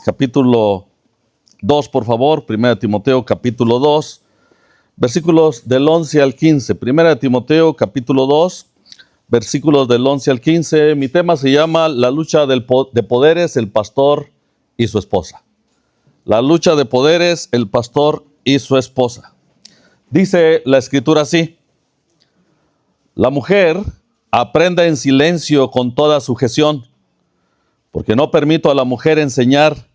Capítulo 2, por favor. 1 Timoteo, capítulo 2, versículos del 11 al 15. 1 Timoteo, capítulo 2, versículos del 11 al 15. Mi tema se llama La lucha de poderes, el pastor y su esposa. La lucha de poderes, el pastor y su esposa. Dice la Escritura así: la mujer aprenda en silencio con toda sujeción, porque no permito a la mujer enseñar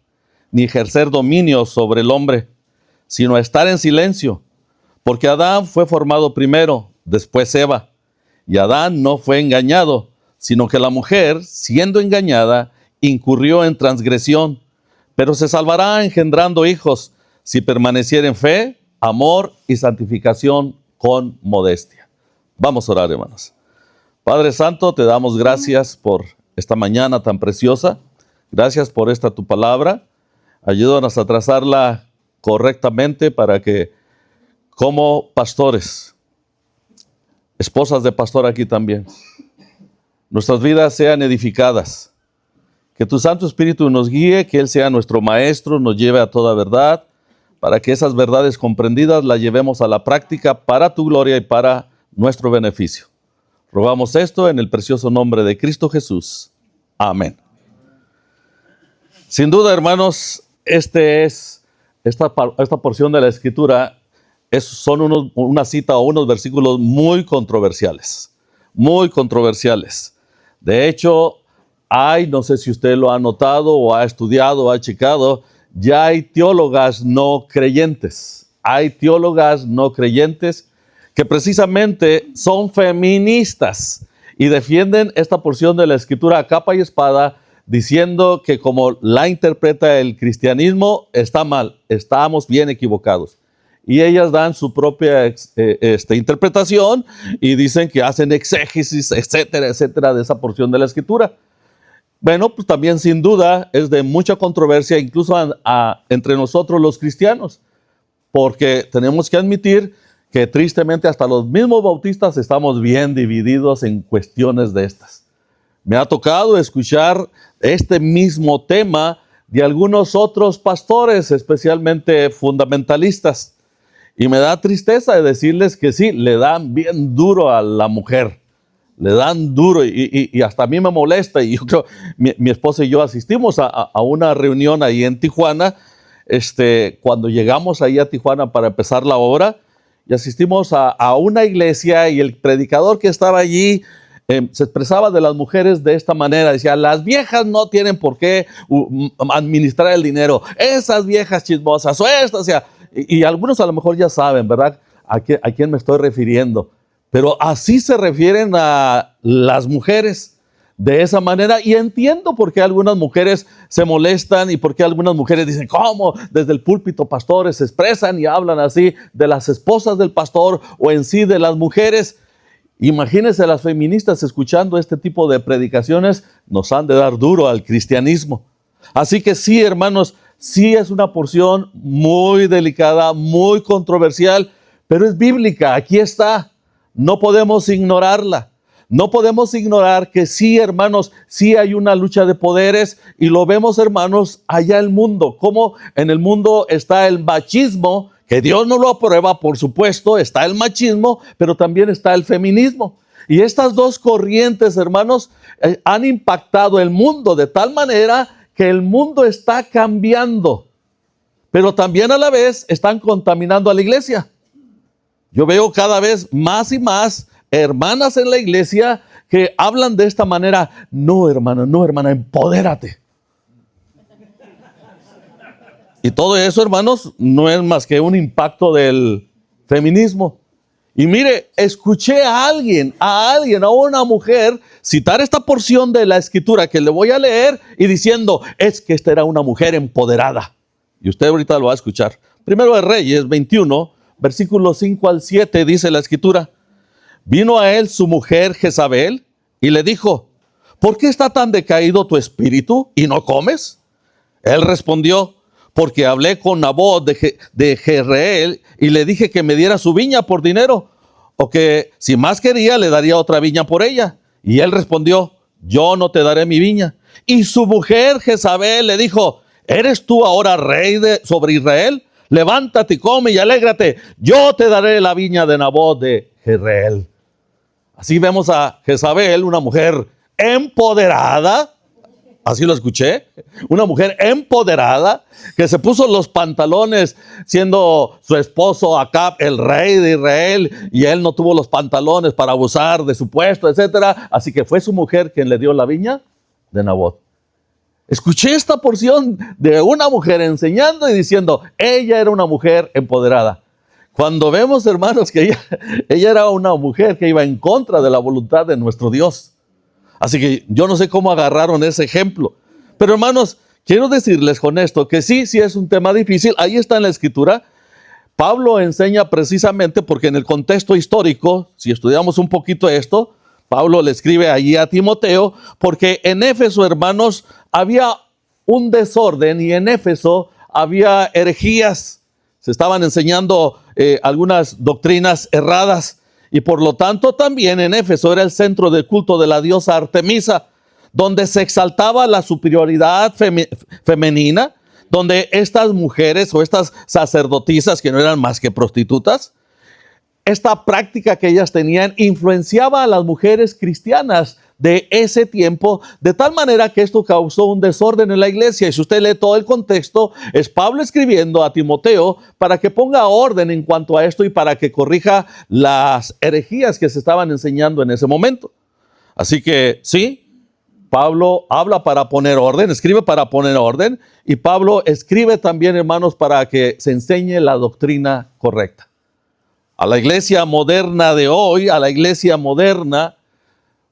ni ejercer dominio sobre el hombre, sino estar en silencio, porque Adán fue formado primero, después Eva, y Adán no fue engañado, sino que la mujer, siendo engañada, incurrió en transgresión, pero se salvará engendrando hijos, si permaneciera en fe, amor y santificación con modestia. Vamos a orar, hermanos. Padre Santo, te damos gracias por esta mañana tan preciosa. Gracias por esta tu palabra. Ayúdanos a trazarla correctamente para que, como pastores, esposas de pastor aquí también, nuestras vidas sean edificadas. Que tu Santo Espíritu nos guíe, que Él sea nuestro maestro, nos lleve a toda verdad, para que esas verdades comprendidas las llevemos a la práctica para tu gloria y para nuestro beneficio. Rogamos esto en el precioso nombre de Cristo Jesús. Amén. Sin duda, hermanos, esta porción de la Escritura son una cita o unos versículos muy controversiales. Muy controversiales. De hecho, no sé si usted lo ha notado o ha estudiado o ha checado, ya hay teólogas no creyentes. Hay teólogas no creyentes que precisamente son feministas y defienden esta porción de la Escritura a capa y espada, diciendo que como la interpreta el cristianismo está mal, estamos bien equivocados. Y ellas dan su propia interpretación y dicen que hacen exégesis, etcétera, etcétera, de esa porción de la Escritura. Bueno, pues también sin duda es de mucha controversia, incluso entre nosotros los cristianos, porque tenemos que admitir que tristemente hasta los mismos bautistas estamos bien divididos en cuestiones de estas. Me ha tocado escuchar este mismo tema de algunos otros pastores, especialmente fundamentalistas, y me da tristeza de decirles que sí, le dan bien duro a la mujer, le dan duro, y hasta a mí me molesta. Y yo creo, mi esposa y yo asistimos a una reunión ahí en Tijuana, cuando llegamos ahí a Tijuana para empezar la obra, y asistimos a una iglesia, y el predicador que estaba allí se expresaba de las mujeres de esta manera. Decía: las viejas no tienen por qué administrar el dinero, esas viejas chismosas, o estas, o sea, y algunos a lo mejor ya saben, ¿verdad?, a quién me estoy refiriendo. Pero así se refieren a las mujeres, de esa manera, y entiendo por qué algunas mujeres se molestan y por qué algunas mujeres dicen: ¿cómo desde el púlpito pastores se expresan y hablan así de las esposas del pastor o en sí de las mujeres? Imagínense las feministas escuchando este tipo de predicaciones, nos han de dar duro al cristianismo. Así que sí, hermanos, sí es una porción muy delicada, muy controversial, pero es bíblica, aquí está, no podemos ignorarla. No podemos ignorar que sí, hermanos, sí hay una lucha de poderes, y lo vemos, hermanos, allá en el mundo. Como en el mundo está el machismo, que Dios no lo aprueba, por supuesto, está el machismo, pero también está el feminismo. Y estas dos corrientes, hermanos, han impactado el mundo de tal manera que el mundo está cambiando, pero también a la vez están contaminando a la iglesia. Yo veo cada vez más y más hermanas en la iglesia que hablan de esta manera: no, hermana, empodérate. Y todo eso, hermanos, no es más que un impacto del feminismo. Y mire, escuché a una mujer, citar esta porción de la Escritura que le voy a leer y diciendo: es que esta era una mujer empoderada. Y usted ahorita lo va a escuchar. Primero de Reyes 21, versículos 5 al 7, dice la Escritura: vino a él su mujer Jezabel y le dijo: ¿por qué está tan decaído tu espíritu y no comes? Él respondió: porque hablé con Nabot de Jezreel y le dije que me diera su viña por dinero, o que si más quería le daría otra viña por ella. Y él respondió: yo no te daré mi viña. Y su mujer Jezabel le dijo: ¿Eres tú ahora rey sobre Israel? Levántate y come y alégrate. Yo te daré la viña de Nabot de Jezreel. Así vemos a Jezabel, una mujer empoderada. Así lo escuché. Una mujer empoderada que se puso los pantalones siendo su esposo Acab, el rey de Israel, y él no tuvo los pantalones para abusar de su puesto, etcétera. Así que fue su mujer quien le dio la viña de Nabot. Escuché esta porción de una mujer enseñando y diciendo, ella era una mujer empoderada. Cuando vemos, hermanos, que ella era una mujer que iba en contra de la voluntad de nuestro Dios. Así que yo no sé cómo agarraron ese ejemplo. Pero hermanos, quiero decirles con esto que sí es un tema difícil. Ahí está en la Escritura. Pablo enseña precisamente porque en el contexto histórico, si estudiamos un poquito esto, Pablo le escribe allí a Timoteo, porque en Éfeso, hermanos, había un desorden y en Éfeso había herejías. Se estaban enseñando algunas doctrinas erradas. Y por lo tanto también en Éfeso era el centro del culto de la diosa Artemisa, donde se exaltaba la superioridad femenina, donde estas mujeres o estas sacerdotisas, que no eran más que prostitutas, esta práctica que ellas tenían influenciaba a las mujeres cristianas de ese tiempo, de tal manera que esto causó un desorden en la iglesia. Y si usted lee todo el contexto, es Pablo escribiendo a Timoteo para que ponga orden en cuanto a esto y para que corrija las herejías que se estaban enseñando en ese momento. Así que sí, Pablo habla para poner orden, escribe para poner orden, y Pablo escribe también, hermanos, para que se enseñe la doctrina correcta. A la iglesia moderna de hoy, a la iglesia moderna,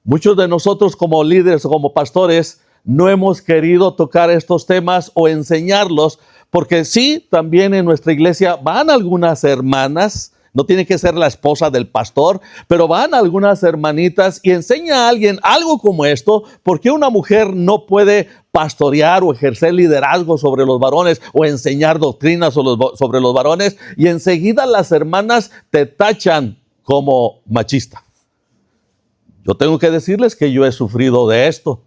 muchos de nosotros como líderes o como pastores no hemos querido tocar estos temas o enseñarlos, porque sí, también en nuestra iglesia van algunas hermanas, no tiene que ser la esposa del pastor, pero van algunas hermanitas y enseña a alguien algo como esto, porque una mujer no puede pastorear o ejercer liderazgo sobre los varones o enseñar doctrinas sobre los varones, y enseguida las hermanas te tachan como machista. Yo tengo que decirles que yo he sufrido de esto.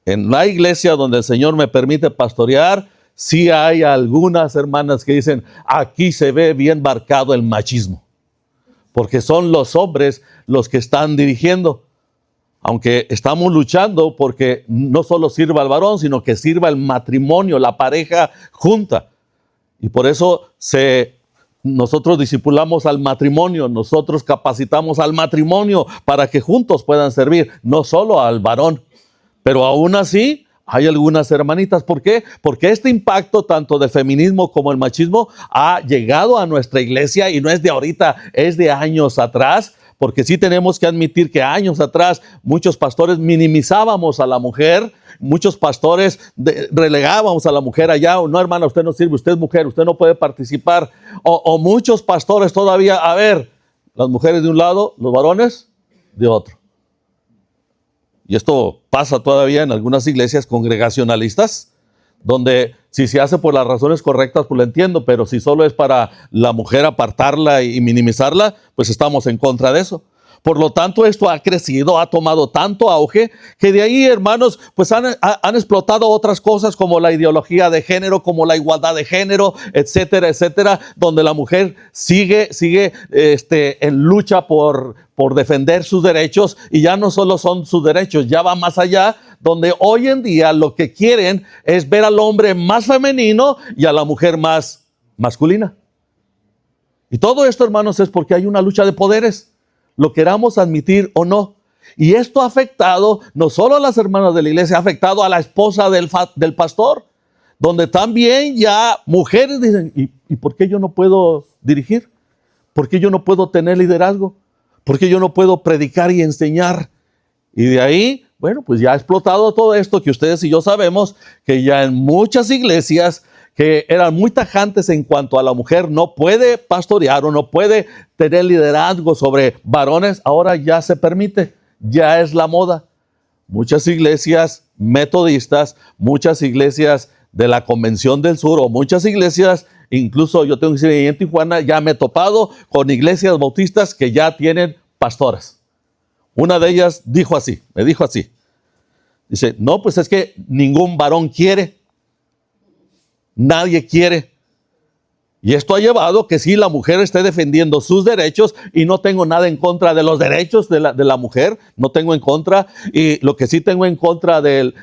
En la iglesia donde el Señor me permite pastorear, sí hay algunas hermanas que dicen, aquí se ve bien marcado el machismo, porque son los hombres los que están dirigiendo. Aunque estamos luchando porque no solo sirva el varón, sino que sirva el matrimonio, la pareja junta. Y por eso nosotros discipulamos al matrimonio, nosotros capacitamos al matrimonio para que juntos puedan servir, no solo al varón. Pero aún así, hay algunas hermanitas. ¿Por qué? Porque este impacto tanto del feminismo como el machismo ha llegado a nuestra iglesia y no es de ahorita, es de años atrás. Porque sí tenemos que admitir que años atrás muchos pastores minimizábamos a la mujer, muchos pastores relegábamos a la mujer allá, no, hermana, usted no sirve, usted es mujer, usted no puede participar. O muchos pastores todavía, a ver, las mujeres de un lado, los varones de otro. Y esto pasa todavía en algunas iglesias congregacionalistas, donde si se hace por las razones correctas, pues lo entiendo, pero si solo es para la mujer apartarla y minimizarla, pues estamos en contra de eso. Por lo tanto, esto ha crecido, ha tomado tanto auge, que de ahí, hermanos, pues han explotado otras cosas como la ideología de género, como la igualdad de género, etcétera, etcétera, donde la mujer sigue en lucha por defender sus derechos, y ya no solo son sus derechos, ya va más allá, donde hoy en día lo que quieren es ver al hombre más femenino y a la mujer más masculina. Y todo esto, hermanos, es porque hay una lucha de poderes, lo queramos admitir o no. Y esto ha afectado no solo a las hermanas de la iglesia, ha afectado a la esposa del pastor, donde también ya mujeres dicen, ¿y por qué yo no puedo dirigir? ¿Por qué yo no puedo tener liderazgo? ¿Por qué yo no puedo predicar y enseñar? Y de ahí, bueno, pues ya ha explotado todo esto que ustedes y yo sabemos, que ya en muchas iglesias que eran muy tajantes en cuanto a la mujer no puede pastorear o no puede tener liderazgo sobre varones, ahora ya se permite, ya es la moda. Muchas iglesias metodistas, muchas iglesias de la Convención del Sur o muchas iglesias, incluso yo tengo que decir, en Tijuana ya me he topado con iglesias bautistas que ya tienen pastores. Una de ellas me dijo así, dice, no, pues es que ningún varón quiere. Nadie quiere. Y esto ha llevado que sí, la mujer esté defendiendo sus derechos, y no tengo nada en contra de los derechos de la mujer, no tengo en contra, y lo que sí tengo en contra del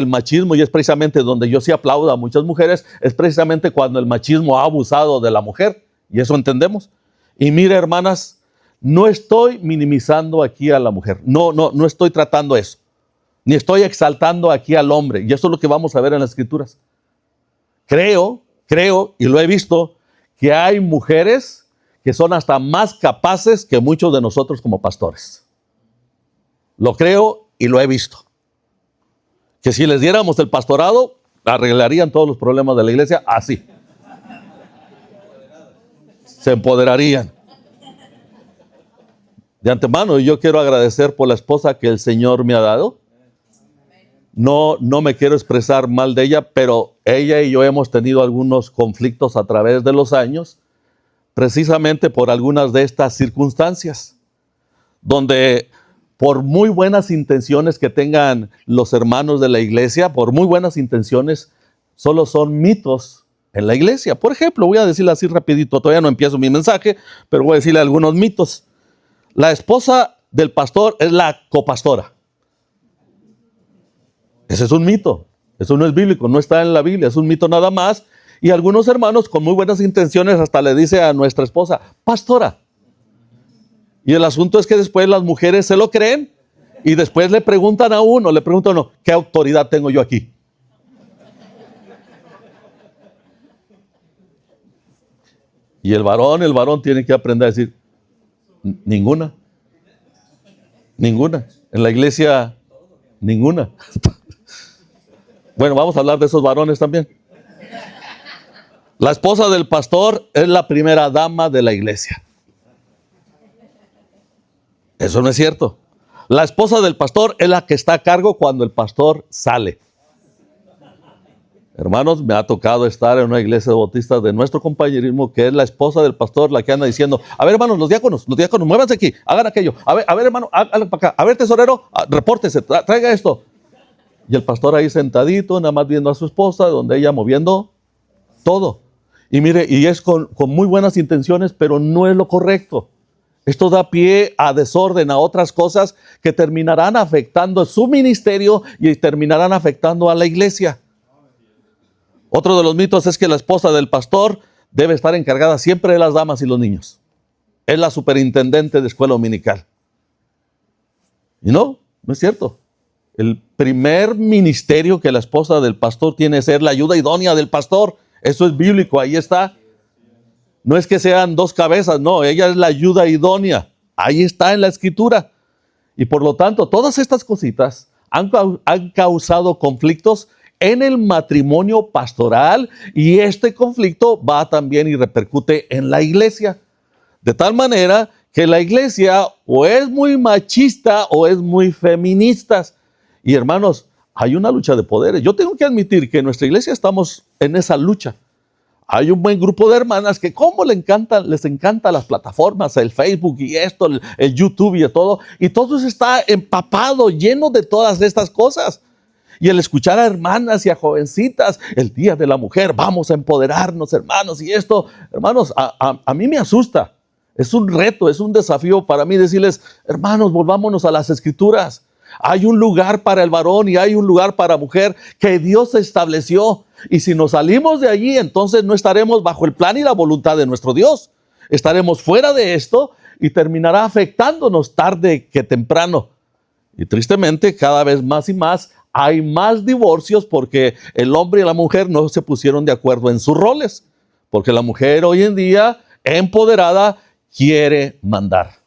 machismo, y es precisamente donde yo sí aplaudo a muchas mujeres, es precisamente cuando el machismo ha abusado de la mujer, y eso entendemos. Y mire, hermanas, no estoy minimizando aquí a la mujer, no estoy tratando eso, ni estoy exaltando aquí al hombre, y eso es lo que vamos a ver en las Escrituras. Creo, y lo he visto, que hay mujeres que son hasta más capaces que muchos de nosotros como pastores. Lo creo y lo he visto. Que si les diéramos el pastorado, arreglarían todos los problemas de la iglesia así. Se empoderarían. De antemano, yo quiero agradecer por la esposa que el Señor me ha dado. No me quiero expresar mal de ella, pero ella y yo hemos tenido algunos conflictos a través de los años, precisamente por algunas de estas circunstancias, donde por muy buenas intenciones que tengan los hermanos de la iglesia, por muy buenas intenciones, solo son mitos en la iglesia. Por ejemplo, voy a decirle así rapidito, todavía no empiezo mi mensaje, pero voy a decirle algunos mitos. La esposa del pastor es la copastora. Ese es un mito, eso no es bíblico, no está en la Biblia, es un mito nada más. Y algunos hermanos con muy buenas intenciones hasta le dice a nuestra esposa, pastora. Y el asunto es que después las mujeres se lo creen y después le preguntan a uno, ¿qué autoridad tengo yo aquí? Y el varón tiene que aprender a decir, ninguna. En la iglesia, ninguna. Bueno, vamos a hablar de esos varones también. La esposa del pastor es la primera dama de la iglesia. Eso no es cierto. La esposa del pastor es la que está a cargo cuando el pastor sale. Hermanos, me ha tocado estar en una iglesia de bautistas de nuestro compañerismo, que es la esposa del pastor la que anda diciendo, a ver, hermanos, los diáconos, muévanse aquí, hagan aquello. A ver, hermano, háganlo para acá. A ver, tesorero, repórtese, traiga esto. Y el pastor ahí sentadito, nada más viendo a su esposa, donde ella moviendo todo. Y mire, y es con muy buenas intenciones, pero no es lo correcto. Esto da pie a desorden, a otras cosas que terminarán afectando su ministerio y terminarán afectando a la iglesia. Otro de los mitos es que la esposa del pastor debe estar encargada siempre de las damas y los niños. Es la superintendente de escuela dominical. Y no es cierto. El primer ministerio que la esposa del pastor tiene es ser la ayuda idónea del pastor. Eso es bíblico, ahí está. No es que sean dos cabezas, no, ella es la ayuda idónea. Ahí está en la Escritura. Y por lo tanto, todas estas cositas han causado conflictos en el matrimonio pastoral, y este conflicto va también y repercute en la iglesia. De tal manera que la iglesia o es muy machista o es muy feminista. Y hermanos, hay una lucha de poderes. Yo tengo que admitir que en nuestra iglesia estamos en esa lucha. Hay un buen grupo de hermanas que les encantan las plataformas, el Facebook y esto, el YouTube y todo. Y todo está empapado, lleno de todas estas cosas. Y el escuchar a hermanas y a jovencitas, el Día de la Mujer, vamos a empoderarnos, hermanos, y esto, hermanos, a mí me asusta. Es un reto, es un desafío para mí decirles, hermanos, volvámonos a las Escrituras. Hay un lugar para el varón y hay un lugar para mujer que Dios estableció. Y si nos salimos de allí, entonces no estaremos bajo el plan y la voluntad de nuestro Dios. Estaremos fuera de esto y terminará afectándonos tarde que temprano. Y tristemente, cada vez más y más, hay más divorcios porque el hombre y la mujer no se pusieron de acuerdo en sus roles. Porque la mujer hoy en día, empoderada, quiere mandar.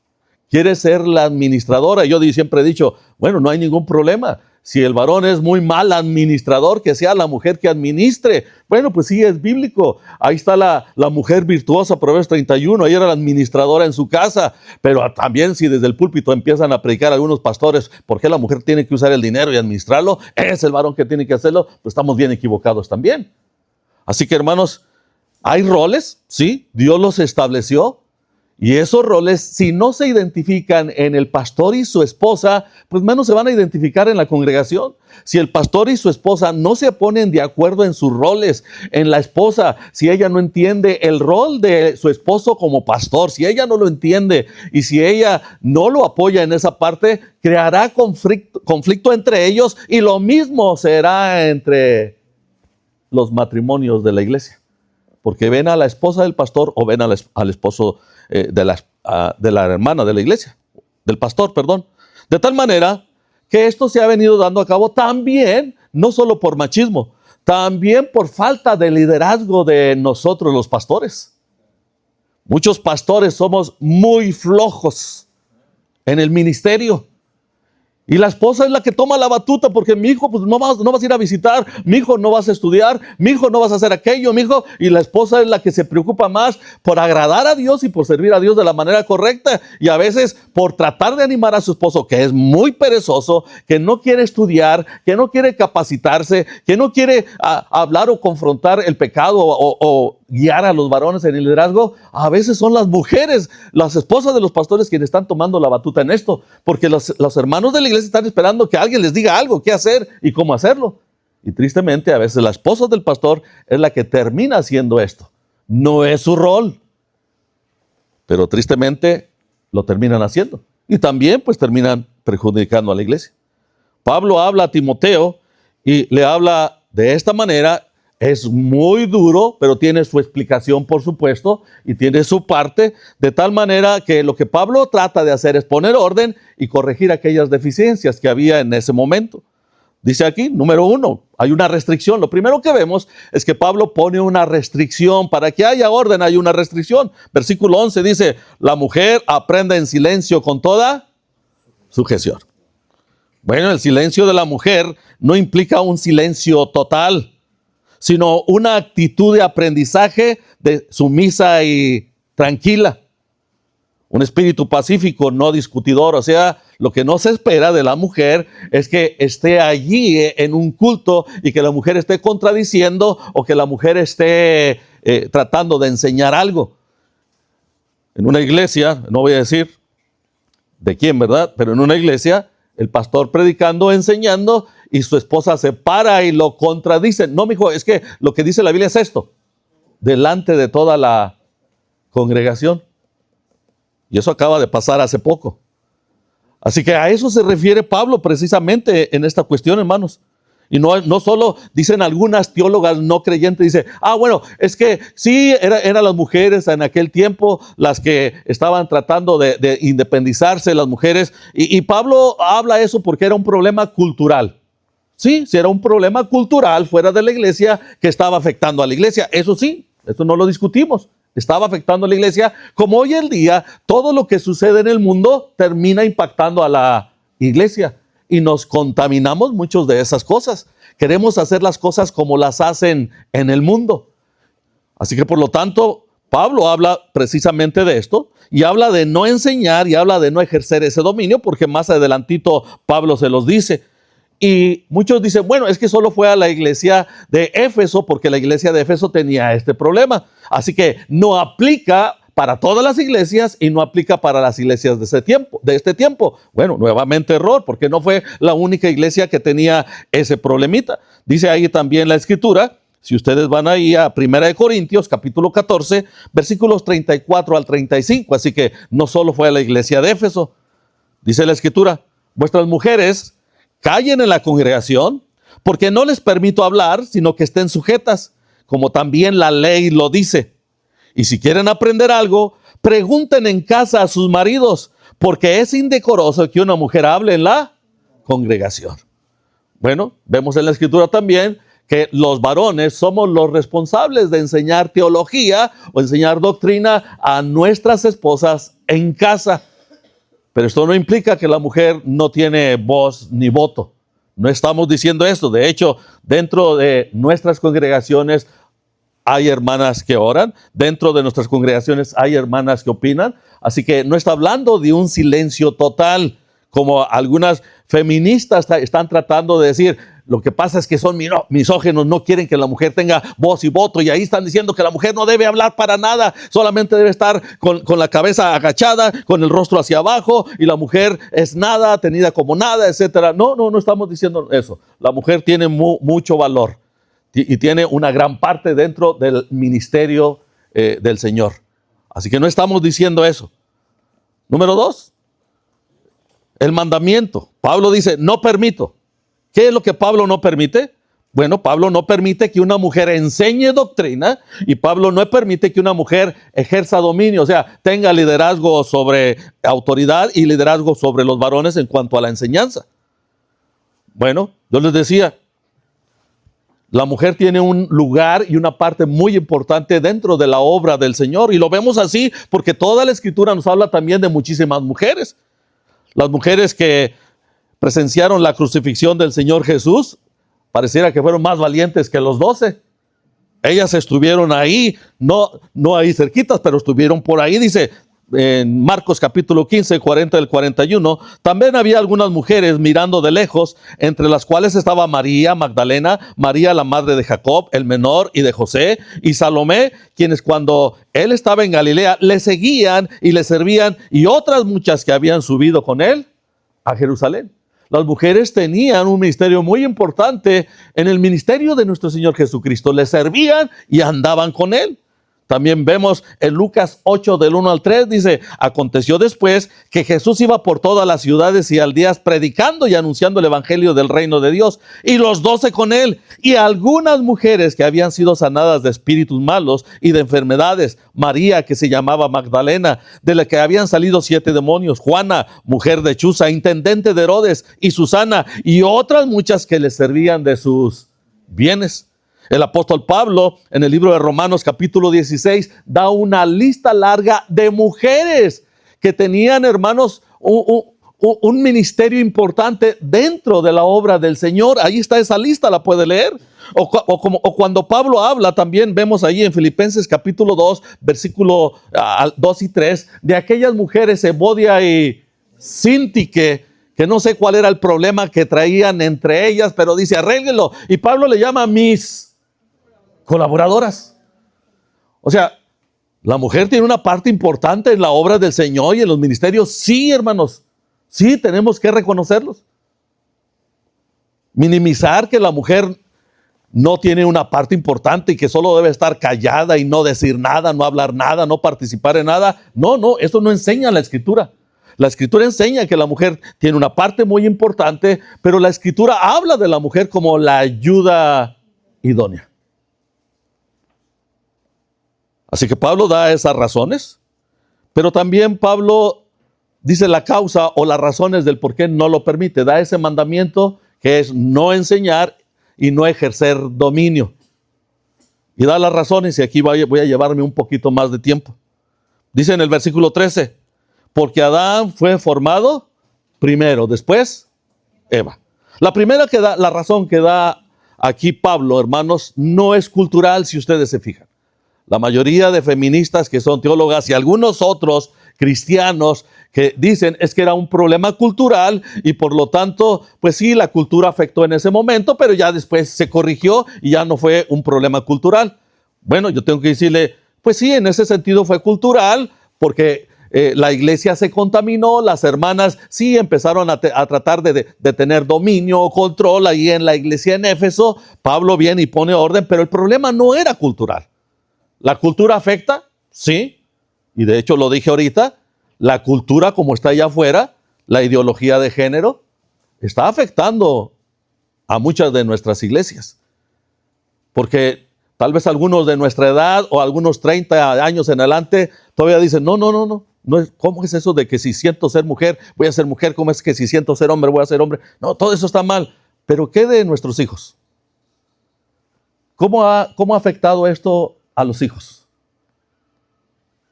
Quiere ser la administradora. Yo siempre he dicho, bueno, no hay ningún problema. Si el varón es muy mal administrador, que sea la mujer que administre. Bueno, pues sí, es bíblico. Ahí está la mujer virtuosa, Proverbios 31. Ella era la administradora en su casa. Pero también si desde el púlpito empiezan a predicar algunos pastores, ¿por qué la mujer tiene que usar el dinero y administrarlo? Es el varón que tiene que hacerlo. Pues estamos bien equivocados también. Así que, hermanos, hay roles, sí, Dios los estableció. Y esos roles, si no se identifican en el pastor y su esposa, pues menos se van a identificar en la congregación. Si el pastor y su esposa no se ponen de acuerdo en sus roles, en la esposa, si ella no entiende el rol de su esposo como pastor, si ella no lo entiende y si ella no lo apoya en esa parte, creará conflicto entre ellos, y lo mismo será entre los matrimonios de la iglesia. Porque ven a la esposa del pastor o ven al esposo de la hermana de la iglesia, del pastor, perdón. De tal manera que esto se ha venido dando a cabo también, no solo por machismo, también por falta de liderazgo de nosotros los pastores. Muchos pastores somos muy flojos en el ministerio. Y la esposa es la que toma la batuta, porque mi hijo, pues no vas a ir a visitar, mi hijo no vas a estudiar, mi hijo no vas a hacer aquello, mi hijo. Y la esposa es la que se preocupa más por agradar a Dios y por servir a Dios de la manera correcta. Y a veces por tratar de animar a su esposo, que es muy perezoso, que no quiere estudiar, que no quiere capacitarse, que no quiere hablar o confrontar el pecado o guiar a los varones en el liderazgo. A veces son las mujeres, las esposas de los pastores, quienes están tomando la batuta en esto, porque los hermanos de la iglesia están esperando que alguien les diga algo, qué hacer y cómo hacerlo. Y tristemente a veces la esposa del pastor es la que termina haciendo esto. No es su rol, pero tristemente lo terminan haciendo. Y también pues terminan perjudicando a la iglesia. Pablo habla a Timoteo y le habla de esta manera. Es muy duro, pero tiene su explicación, por supuesto, y tiene su parte, de tal manera que lo que Pablo trata de hacer es poner orden y corregir aquellas deficiencias que había en ese momento. Dice aquí, número 1, hay una restricción. Lo primero que vemos es que Pablo pone una restricción. Para que haya orden hay una restricción. Versículo 11 dice, la mujer aprenda en silencio con toda sujeción. Bueno, el silencio de la mujer no implica un silencio total, sino una actitud de aprendizaje sumisa y tranquila. Un espíritu pacífico, no discutidor. O sea, lo que no se espera de la mujer es que esté allí en un culto y que la mujer esté contradiciendo o que la mujer esté tratando de enseñar algo. En una iglesia, no voy a decir de quién, ¿verdad? Pero en una iglesia, el pastor predicando, enseñando, y su esposa se para y lo contradice. No, mijo, es que lo que dice la Biblia es esto, delante de toda la congregación. Y eso acaba de pasar hace poco. Así que a eso se refiere Pablo precisamente en esta cuestión, hermanos. Y no solo dicen algunas teólogas no creyentes, dice, bueno, es que sí, eran las mujeres en aquel tiempo las que estaban tratando de independizarse, las mujeres. Y Pablo habla eso porque era un problema cultural. Sí, era un problema cultural fuera de la iglesia que estaba afectando a la iglesia. Eso sí, esto no lo discutimos. Estaba afectando a la iglesia, como hoy en día todo lo que sucede en el mundo termina impactando a la iglesia. Y nos contaminamos muchos de esas cosas. Queremos hacer las cosas como las hacen en el mundo. Así que por lo tanto, Pablo habla precisamente de esto y habla de no enseñar y habla de no ejercer ese dominio, porque más adelantito Pablo se los dice. Y muchos dicen, bueno, es que solo fue a la iglesia de Éfeso porque la iglesia de Éfeso tenía este problema. Así que no aplica para todas las iglesias y no aplica para las iglesias de este tiempo. Bueno, nuevamente error, porque no fue la única iglesia que tenía ese problemita. Dice ahí también la escritura, si ustedes van ahí a 1 Corintios, capítulo 14, versículos 34 al 35. Así que no solo fue a la iglesia de Éfeso. Dice la escritura, vuestras mujeres callen en la congregación, porque no les permito hablar, sino que estén sujetas, como también la ley lo dice. Y si quieren aprender algo, pregunten en casa a sus maridos, porque es indecoroso que una mujer hable en la congregación. Bueno, vemos en la escritura también que los varones somos los responsables de enseñar teología o enseñar doctrina a nuestras esposas en casa. Pero esto no implica que la mujer no tiene voz ni voto. No estamos diciendo esto. De hecho, dentro de nuestras congregaciones hay hermanas que oran. Dentro de nuestras congregaciones hay hermanas que opinan. Así que no está hablando de un silencio total, como algunas feministas están tratando de decir. lo que pasa es que son misóginos, no quieren que la mujer tenga voz y voto, y ahí están diciendo que la mujer no debe hablar para nada, solamente debe estar con la cabeza agachada, con el rostro hacia abajo, y la mujer es nada, tenida como nada, etcétera. No estamos diciendo eso. La mujer tiene mucho valor y tiene una gran parte dentro del ministerio del Señor. Así que no estamos diciendo eso. Número 2, el mandamiento. Pablo dice, no permito. ¿Qué es lo que Pablo no permite? Bueno, Pablo no permite que una mujer enseñe doctrina, y Pablo no permite que una mujer ejerza dominio, o sea, tenga liderazgo sobre autoridad y liderazgo sobre los varones en cuanto a la enseñanza. Bueno, yo les decía, la mujer tiene un lugar y una parte muy importante dentro de la obra del Señor, y lo vemos así porque toda la Escritura nos habla también de muchísimas mujeres. Las mujeres que presenciaron la crucifixión del Señor Jesús, pareciera que fueron más valientes que los 12. Ellas estuvieron ahí, no ahí cerquitas, pero estuvieron por ahí. Dice en Marcos capítulo 15, 40 al 41, también había algunas mujeres mirando de lejos, entre las cuales estaba María Magdalena, María la madre de Jacob, el menor, y de José, y Salomé, quienes cuando él estaba en Galilea le seguían y le servían, y otras muchas que habían subido con él a Jerusalén. Las mujeres tenían un ministerio muy importante en el ministerio de nuestro Señor Jesucristo. Le servían y andaban con él. También vemos en Lucas 8 del 1 al 3, dice, aconteció después que Jesús iba por todas las ciudades y aldeas predicando y anunciando el evangelio del reino de Dios, y los 12 con él, y algunas mujeres que habían sido sanadas de espíritus malos y de enfermedades, María, que se llamaba Magdalena, de la que habían salido 7 demonios, Juana, mujer de Chuza, intendente de Herodes, y Susana, y otras muchas que le servían de sus bienes. El apóstol Pablo, en el libro de Romanos capítulo 16, da una lista larga de mujeres que tenían, hermanos, un ministerio importante dentro de la obra del Señor. Ahí está esa lista, la puede leer. O cuando Pablo habla, también vemos ahí en Filipenses capítulo 2, versículo 2 y 3, de aquellas mujeres, Evodia y Síntique, que no sé cuál era el problema que traían entre ellas, pero dice, arréglenlo. Y Pablo le llama mis colaboradoras. O sea, la mujer tiene una parte importante en la obra del Señor y en los ministerios. Sí, hermanos, sí, tenemos que reconocerlos. Minimizar que la mujer no tiene una parte importante y que solo debe estar callada y no decir nada, no hablar nada, no participar en nada. No, eso no enseña la Escritura. La Escritura enseña que la mujer tiene una parte muy importante, pero la Escritura habla de la mujer como la ayuda idónea. Así que Pablo da esas razones, pero también Pablo dice la causa o las razones del por qué no lo permite. Da ese mandamiento que es no enseñar y no ejercer dominio. Y da las razones, y aquí voy a llevarme un poquito más de tiempo. Dice en el versículo 13, porque Adán fue formado primero, después Eva. La razón que da aquí Pablo, hermanos, no es cultural, si ustedes se fijan. La mayoría de feministas que son teólogas y algunos otros cristianos que dicen es que era un problema cultural y por lo tanto, pues sí, la cultura afectó en ese momento, pero ya después se corrigió y ya no fue un problema cultural. Bueno, yo tengo que decirle, pues sí, en ese sentido fue cultural porque la iglesia se contaminó, las hermanas sí empezaron a tratar de tener dominio o control ahí en la iglesia en Éfeso. Pablo viene y pone orden, pero el problema no era cultural. ¿La cultura afecta? Sí. Y de hecho lo dije ahorita, la cultura como está allá afuera, la ideología de género, está afectando a muchas de nuestras iglesias. Porque tal vez algunos de nuestra edad o algunos 30 años en adelante todavía dicen, no. ¿Cómo es eso de que si siento ser mujer, voy a ser mujer? ¿Cómo es que si siento ser hombre, voy a ser hombre? No, todo eso está mal. Pero ¿qué de nuestros hijos? ¿Cómo ha afectado esto a los hijos?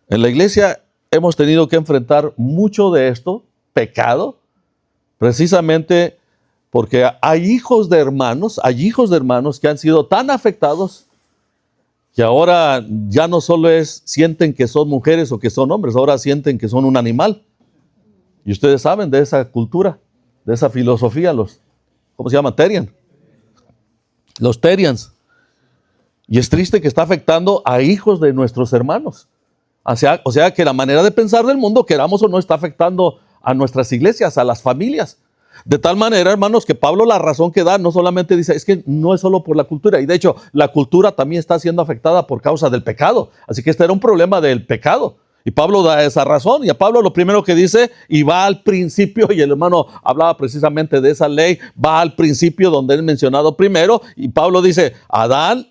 En la iglesia hemos tenido que enfrentar mucho de esto, pecado, precisamente porque hay hijos de hermanos que han sido tan afectados que ahora ya no solo sienten que son mujeres o que son hombres, ahora sienten que son un animal. Y ustedes saben de esa cultura, de esa filosofía, ¿cómo se llaman? Terian. los Terians. Y es triste que está afectando a hijos de nuestros hermanos. O sea que la manera de pensar del mundo, queramos o no, está afectando a nuestras iglesias, a las familias. De tal manera, hermanos, que Pablo la razón que da no solamente dice, es que no es solo por la cultura. Y de hecho, la cultura también está siendo afectada por causa del pecado. Así que este era un problema del pecado. Y Pablo da esa razón. Y a Pablo lo primero que dice, y va al principio, y el hermano hablaba precisamente de esa ley, va al principio donde es mencionado primero. Y Pablo dice, Adán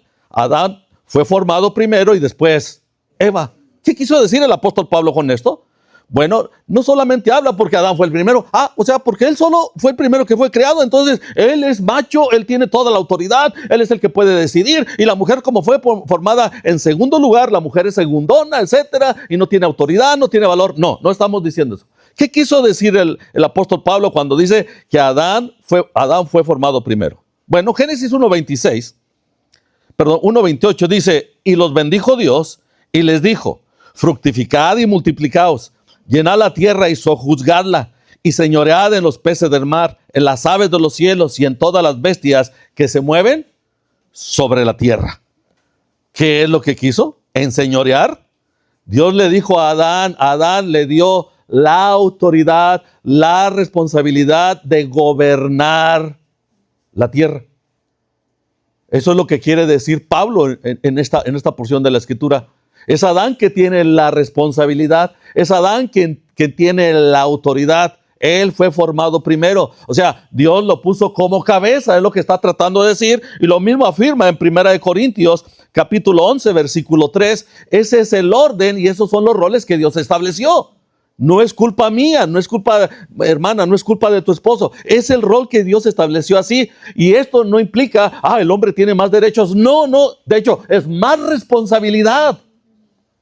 fue formado primero y después Eva. ¿Qué quiso decir el apóstol Pablo con esto? Bueno, no solamente habla porque Adán fue el primero, o sea, porque él solo fue el primero que fue creado, entonces él es macho, él tiene toda la autoridad, él es el que puede decidir, y la mujer, como fue formada en segundo lugar, la mujer es segundona, etcétera, y no tiene autoridad, no tiene valor. No estamos diciendo eso. ¿Qué quiso decir el apóstol Pablo cuando dice que Adán fue formado primero? Bueno, Génesis 1:28 dice, y los bendijo Dios y les dijo, fructificad y multiplicaos, llenad la tierra y sojuzgadla, y señoread en los peces del mar, en las aves de los cielos y en todas las bestias que se mueven sobre la tierra. ¿Qué es lo que quiso? Enseñorear. Dios le dijo a Adán le dio la autoridad, la responsabilidad de gobernar la tierra. Eso es lo que quiere decir Pablo en esta porción de la Escritura. Es Adán que tiene la responsabilidad, es Adán quien tiene la autoridad. Él fue formado primero. O sea, Dios lo puso como cabeza, es lo que está tratando de decir. Y lo mismo afirma en 1 Corintios, capítulo 11, versículo 3. Ese es el orden y esos son los roles que Dios estableció. No es culpa mía, no es culpa, hermana, no es culpa de tu esposo. Es el rol que Dios estableció así. Y esto no implica, el hombre tiene más derechos. No, de hecho, es más responsabilidad.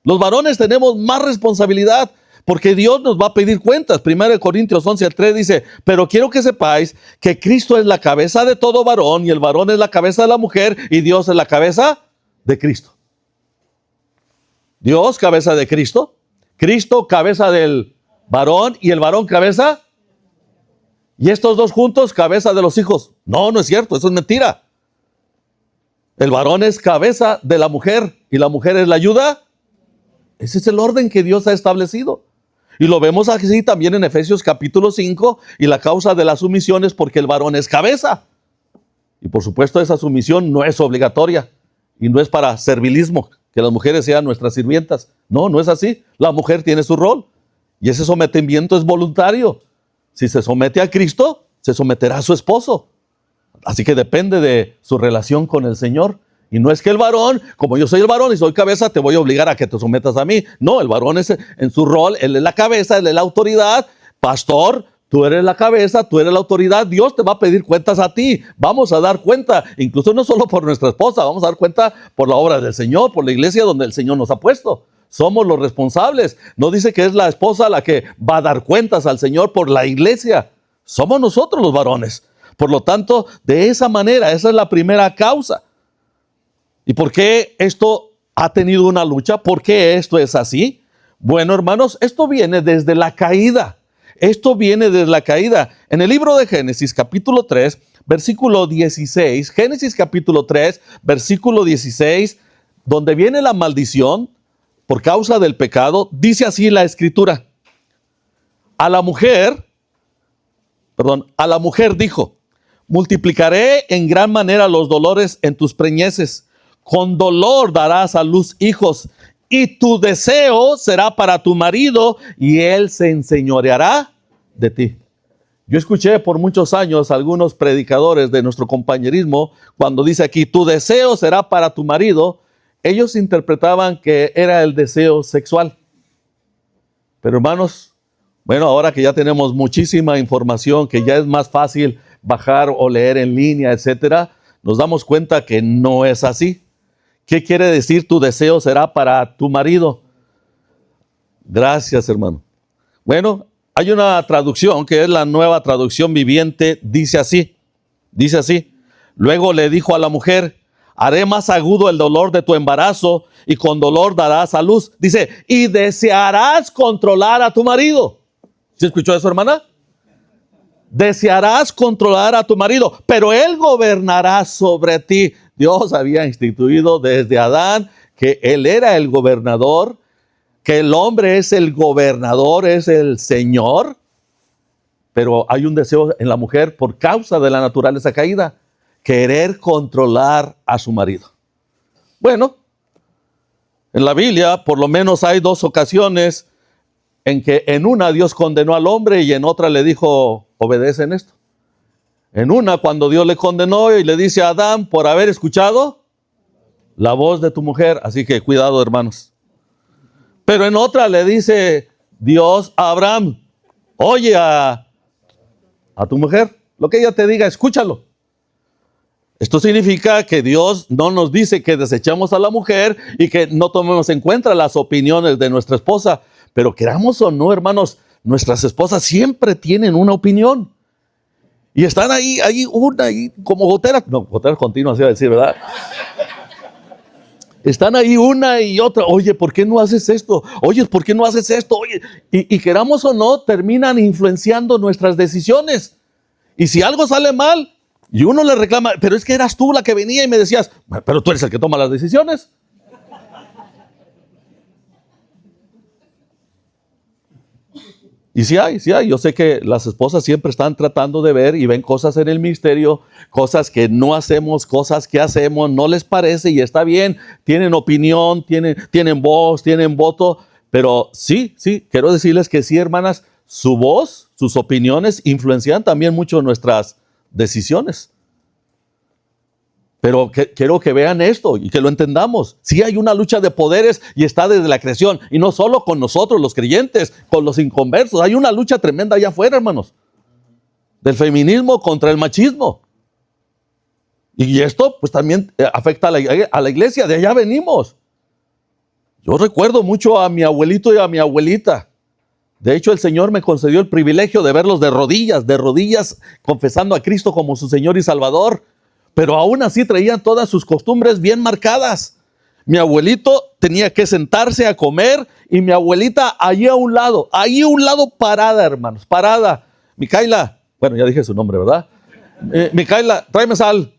Los varones tenemos más responsabilidad porque Dios nos va a pedir cuentas. 1 Corintios 11:3 dice, pero quiero que sepáis que Cristo es la cabeza de todo varón y el varón es la cabeza de la mujer y Dios es la cabeza de Cristo. Dios, cabeza de Cristo. Cristo, cabeza del varón y el varón, cabeza. Y estos dos juntos, cabeza de los hijos. No es cierto, eso es mentira. El varón es cabeza de la mujer y la mujer es la ayuda. Ese es el orden que Dios ha establecido. Y lo vemos así también en Efesios capítulo 5, y la causa de la sumisión es porque el varón es cabeza. Y por supuesto esa sumisión no es obligatoria y no es para servilismo, que las mujeres sean nuestras sirvientas. No es así. La mujer tiene su rol y ese sometimiento es voluntario. Si se somete a Cristo, se someterá a su esposo. Así que depende de su relación con el Señor. Y no es que el varón, como yo soy el varón y soy cabeza, te voy a obligar a que te sometas a mí. No, el varón es en su rol, él es la cabeza, él es la autoridad. Pastor, tú eres la cabeza, tú eres la autoridad. Dios te va a pedir cuentas a ti. Vamos a dar cuenta, incluso no solo por nuestra esposa, vamos a dar cuenta por la obra del Señor, por la iglesia donde el Señor nos ha puesto. Somos los responsables. No dice que es la esposa la que va a dar cuentas al Señor por la iglesia. Somos nosotros los varones. Por lo tanto, de esa manera, esa es la primera causa. ¿Y por qué esto ha tenido una lucha? ¿Por qué esto es así? Bueno, hermanos, esto viene desde la caída. Esto viene desde la caída. En el libro de Génesis, capítulo 3, versículo 16, Génesis capítulo 3, versículo 16, donde viene la maldición por causa del pecado, dice así la Escritura. A la mujer dijo, multiplicaré en gran manera los dolores en tus preñeces. Con dolor darás a luz hijos, y tu deseo será para tu marido, y él se enseñoreará de ti. Yo escuché por muchos años algunos predicadores de nuestro compañerismo, cuando dice aquí, tu deseo será para tu marido, ellos interpretaban que era el deseo sexual. Pero hermanos, bueno, ahora que ya tenemos muchísima información, que ya es más fácil bajar o leer en línea, etcétera, nos damos cuenta que no es así. ¿Qué quiere decir tu deseo será para tu marido? Gracias, hermano. Bueno, hay una traducción que es la Nueva Traducción Viviente, dice así. Luego le dijo a la mujer, haré más agudo el dolor de tu embarazo y con dolor darás a luz. Dice, y desearás controlar a tu marido. ¿Sí escuchó eso, hermana? Desearás controlar a tu marido, pero él gobernará sobre ti. Dios había instituido desde Adán que él era el gobernador, que el hombre es el gobernador, es el Señor. Pero hay un deseo en la mujer por causa de la naturaleza caída, querer controlar a su marido. Bueno, en la Biblia por lo menos hay 2 ocasiones en que en una Dios condenó al hombre y en otra le dijo, obedece en esto. En una, cuando Dios le condenó y le dice a Adán por haber escuchado la voz de tu mujer, así que cuidado, hermanos. Pero en otra le dice Dios a Abraham, oye a tu mujer, lo que ella te diga, escúchalo. Esto significa que Dios no nos dice que desechemos a la mujer y que no tomemos en cuenta las opiniones de nuestra esposa, pero queramos o no, hermanos, nuestras esposas siempre tienen una opinión. Y están ahí una, como goteras, no, goteras continuas, iba a decir, ¿verdad? Están ahí una y otra, oye, ¿por qué no haces esto? Oye, ¿por qué no haces esto? Oye, y queramos o no, terminan influenciando nuestras decisiones. Y si algo sale mal, y uno le reclama, pero es que eras tú la que venía y me decías, pero tú eres el que toma las decisiones. Y sí hay, yo sé que las esposas siempre están tratando de ver y ven cosas en el misterio, cosas que no hacemos, cosas que hacemos, no les parece y está bien, tienen opinión, tienen voz, tienen voto, pero sí, quiero decirles que sí, hermanas, su voz, sus opiniones influencian también mucho nuestras decisiones. Pero quiero que vean esto y que lo entendamos. Sí hay una lucha de poderes y está desde la creación. Y no solo con nosotros los creyentes, con los inconversos. Hay una lucha tremenda allá afuera, hermanos. Del feminismo contra el machismo. Y esto pues también afecta a la iglesia. De allá venimos. Yo recuerdo mucho a mi abuelito y a mi abuelita. De hecho, el Señor me concedió el privilegio de verlos de rodillas, confesando a Cristo como su Señor y Salvador. Pero aún así traían todas sus costumbres bien marcadas. Mi abuelito tenía que sentarse a comer y mi abuelita ahí a un lado parada, hermanos, parada. Micaela, bueno, ya dije su nombre, ¿verdad? Micaela, tráeme sal.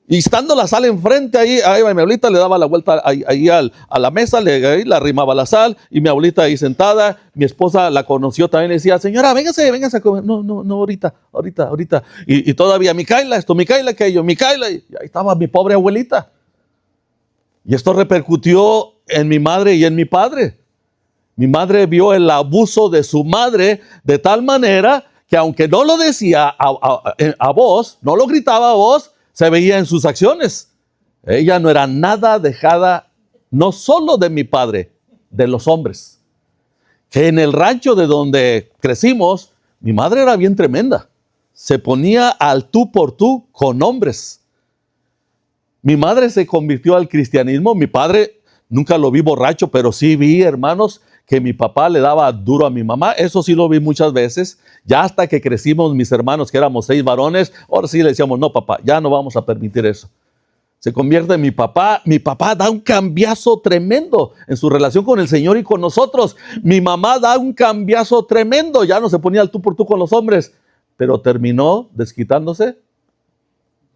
Y estando la sal enfrente, ahí mi abuelita le daba la vuelta ahí a la mesa, le arrimaba la sal, y mi abuelita ahí sentada, mi esposa la conoció también, le decía, señora, véngase a comer. No, ahorita. Y todavía, Micaela, esto, Micaela, aquello, Micaela, y ahí estaba mi pobre abuelita. Y esto repercutió en mi madre y en mi padre. Mi madre vio el abuso de su madre de tal manera que aunque no lo decía a voz, no lo gritaba a voz, se veía en sus acciones. Ella no era nada dejada, no solo de mi padre, de los hombres. Que en el rancho de donde crecimos, mi madre era bien tremenda. Se ponía al tú por tú con hombres. Mi madre se convirtió al cristianismo. Mi padre nunca lo vi borracho, pero sí vi, hermanos, que mi papá le daba duro a mi mamá. Eso sí lo vi muchas veces. Ya hasta que crecimos mis hermanos, que éramos 6 varones, ahora sí le decíamos, no papá, ya no vamos a permitir eso. Se convierte en mi papá. Mi papá da un cambiazo tremendo en su relación con el Señor y con nosotros. Mi mamá da un cambiazo tremendo. Ya no se ponía al tú por tú con los hombres, pero terminó desquitándose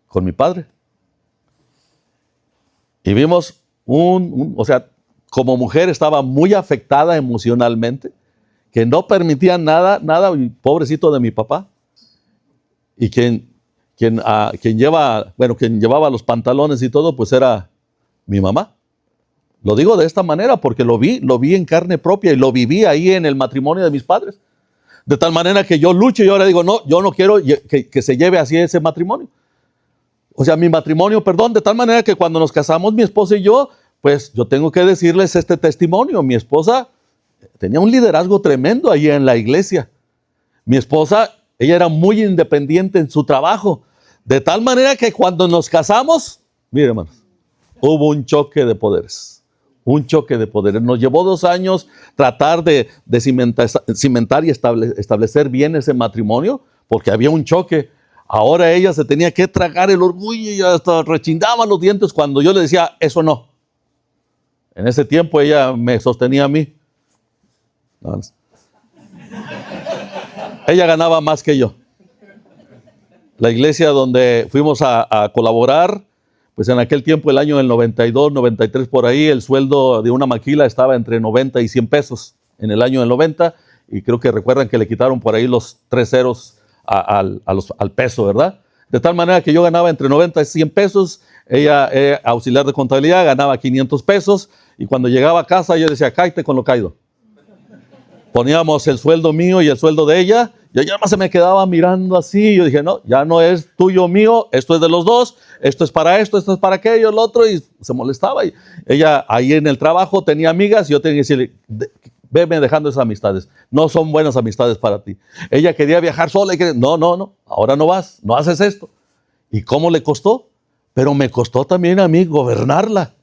con mi padre. Y vimos o sea, como mujer estaba muy afectada emocionalmente, que no permitía nada, y pobrecito de mi papá. Y quien llevaba los pantalones y todo, pues era mi mamá. Lo digo de esta manera porque lo vi en carne propia y lo viví ahí en el matrimonio de mis padres. De tal manera que yo lucho y ahora digo, no, yo no quiero que se lleve así ese matrimonio. O sea, mi matrimonio, de tal manera que cuando nos casamos mi esposa y yo, pues yo tengo que decirles este testimonio. Mi esposa tenía un liderazgo tremendo ahí en la iglesia. Mi esposa, ella era muy independiente en su trabajo. De tal manera que cuando nos casamos, miren hermanos, hubo un choque de poderes. Un choque de poderes. Nos llevó 2 años tratar de cimentar y establecer bien ese matrimonio, porque había un choque. Ahora ella se tenía que tragar el orgullo y hasta rechinaba los dientes cuando yo le decía, eso no. En ese tiempo ella me sostenía a mí. Ella ganaba más que yo. La iglesia donde fuimos a colaborar, pues en aquel tiempo, el año del 92, 93 por ahí, el sueldo de una maquila estaba entre 90 y 100 pesos en el año del 90, y creo que recuerdan que le quitaron por ahí los 3 ceros al peso, ¿verdad? De tal manera que yo ganaba entre 90 y 100 pesos, ella, auxiliar de contabilidad, ganaba 500 pesos, y cuando llegaba a casa yo decía, cállate con lo caído. Poníamos el sueldo mío y el sueldo de ella, y ella más se me quedaba mirando así, y yo dije, no, ya no es tuyo mío, esto es de los dos, esto es para esto es para aquello, el otro, y se molestaba. Y ella ahí en el trabajo tenía amigas, y yo tenía que decirle, veme dejando esas amistades, no son buenas amistades para ti. Ella quería viajar sola, y no, ahora no vas, no haces esto. ¿Y cómo le costó? Pero me costó también a mí gobernarla.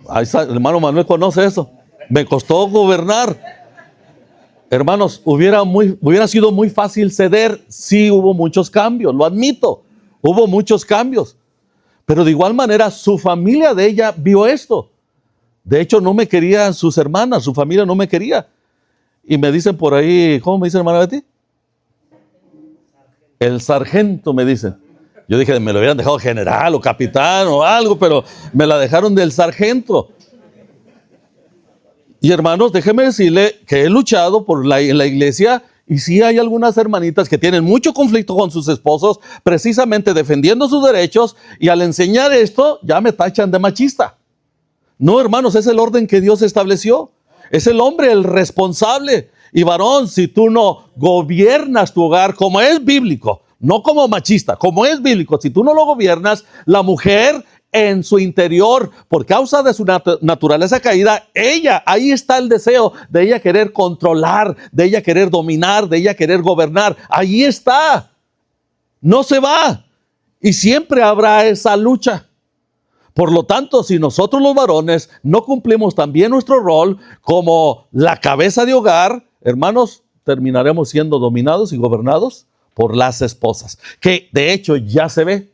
Ahí está, el hermano Manuel conoce eso. Me costó gobernar. Hermanos, hubiera sido muy fácil ceder. Sí, hubo muchos cambios, lo admito. Hubo muchos cambios. Pero de igual manera, su familia de ella vio esto. De hecho, no me querían sus hermanas, su familia no me quería. Y me dicen por ahí, ¿cómo me dicen, hermana Betty? El sargento, me dicen. Yo dije, me lo hubieran dejado general o capitán o algo, pero me la dejaron del sargento. Y hermanos, déjeme decirle que he luchado en la iglesia, y sí hay algunas hermanitas que tienen mucho conflicto con sus esposos, precisamente defendiendo sus derechos, y al enseñar esto ya me tachan de machista. No, hermanos, es el orden que Dios estableció. Es el hombre el responsable. Y varón, si tú no gobiernas tu hogar como es bíblico, no como machista, como es bíblico, si tú no lo gobiernas, la mujer en su interior, por causa de su naturaleza caída, ahí está el deseo de ella querer controlar, de ella querer dominar, de ella querer gobernar. Ahí está. No se va. Y siempre habrá esa lucha. Por lo tanto, si nosotros los varones no cumplimos también nuestro rol como la cabeza de hogar, hermanos, terminaremos siendo dominados y gobernados por las esposas, que de hecho ya se ve.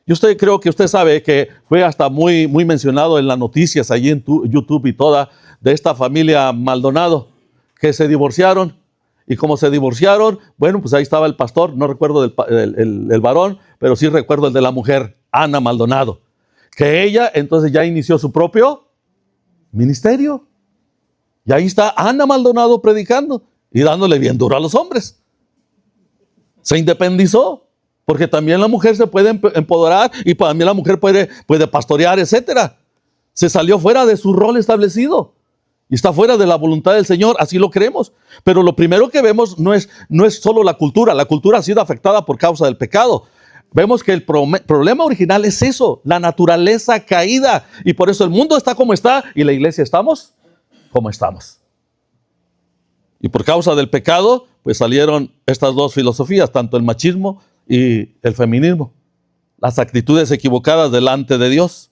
Yo creo que usted sabe que fue hasta muy mencionado en las noticias allí en YouTube y toda, de esta familia Maldonado, que se divorciaron. Y como se divorciaron, bueno, pues ahí estaba el pastor, no recuerdo el varón, pero sí recuerdo el de la mujer, Ana Maldonado, que ella entonces ya inició su propio ministerio. Y ahí está Ana Maldonado predicando y dándole bien duro a los hombres. Se independizó, porque también la mujer se puede empoderar, y también la mujer puede pastorear, etcétera. Se salió fuera de su rol establecido y está fuera de la voluntad del Señor, así lo creemos. Pero lo primero que vemos no es solo la cultura ha sido afectada por causa del pecado. Vemos que el problema original es eso, la naturaleza caída, y por eso el mundo está como está y la iglesia estamos como estamos. Y por causa del pecado, pues salieron estas dos filosofías, tanto el machismo y el feminismo, las actitudes equivocadas delante de Dios.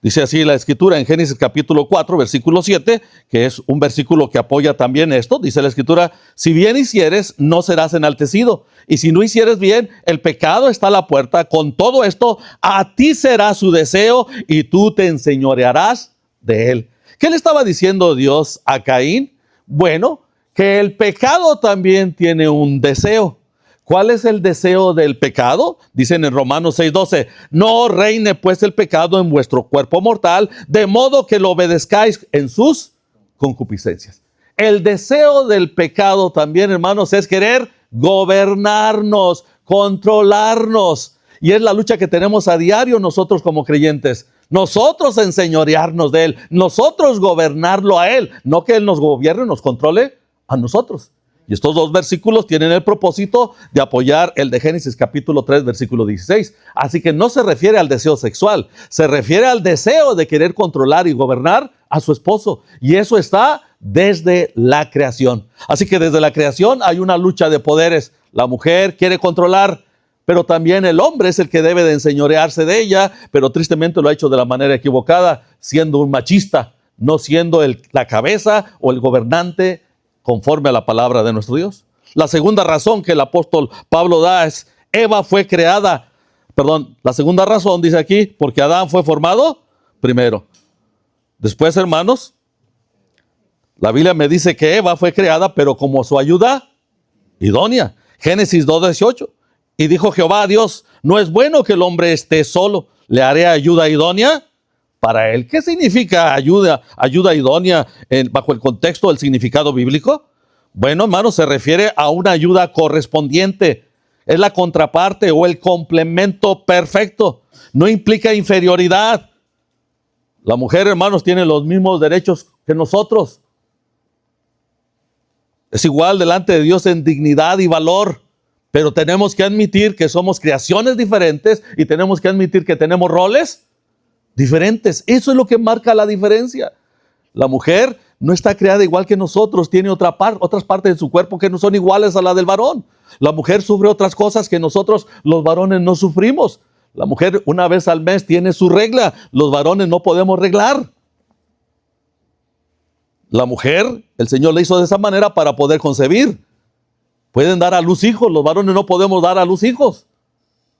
Dice así la Escritura en Génesis capítulo 4, versículo 7, que es un versículo que apoya también esto. Dice la Escritura, si bien hicieres, no serás enaltecido. Y si no hicieres bien, el pecado está a la puerta. Con todo esto, a ti será su deseo y tú te enseñorearás de él. ¿Qué le estaba diciendo Dios a Caín? Bueno, que el pecado también tiene un deseo. ¿Cuál es el deseo del pecado? Dicen en Romanos 6:12, no reine pues el pecado en vuestro cuerpo mortal, de modo que lo obedezcáis en sus concupiscencias. El deseo del pecado también, hermanos, es querer gobernarnos, controlarnos. Y es la lucha que tenemos a diario nosotros como creyentes. Nosotros enseñorearnos de Él, nosotros gobernarlo a Él, no que Él nos gobierne, nos controle a nosotros. Y estos dos versículos tienen el propósito de apoyar el de Génesis capítulo 3, versículo 16. Así que no se refiere al deseo sexual, se refiere al deseo de querer controlar y gobernar a su esposo. Y eso está desde la creación. Así que desde la creación hay una lucha de poderes. La mujer quiere controlar, pero también el hombre es el que debe de enseñorearse de ella, pero tristemente lo ha hecho de la manera equivocada, siendo un machista, no siendo la cabeza o el gobernante conforme a la palabra de nuestro Dios. La segunda razón que el apóstol Pablo da es, la segunda razón dice aquí, porque Adán fue formado primero. Después, hermanos, la Biblia me dice que Eva fue creada, pero como su ayuda idónea. Génesis 2:18. Y dijo Jehová a Dios, no es bueno que el hombre esté solo, le haré ayuda idónea para él. ¿Qué significa ayuda idónea bajo el contexto del significado bíblico? Bueno, hermanos, se refiere a una ayuda correspondiente. Es la contraparte o el complemento perfecto. No implica inferioridad. La mujer, hermanos, tiene los mismos derechos que nosotros. Es igual delante de Dios en dignidad y valor. Pero tenemos que admitir que somos creaciones diferentes y tenemos que admitir que tenemos roles diferentes. Eso es lo que marca la diferencia. La mujer no está creada igual que nosotros, tiene otras partes de su cuerpo que no son iguales a la del varón. La mujer sufre otras cosas que nosotros, los varones, no sufrimos. La mujer una vez al mes tiene su regla, los varones no podemos reglar. La mujer, el Señor la hizo de esa manera para poder concebir. Pueden dar a luz hijos, los varones no podemos dar a luz hijos.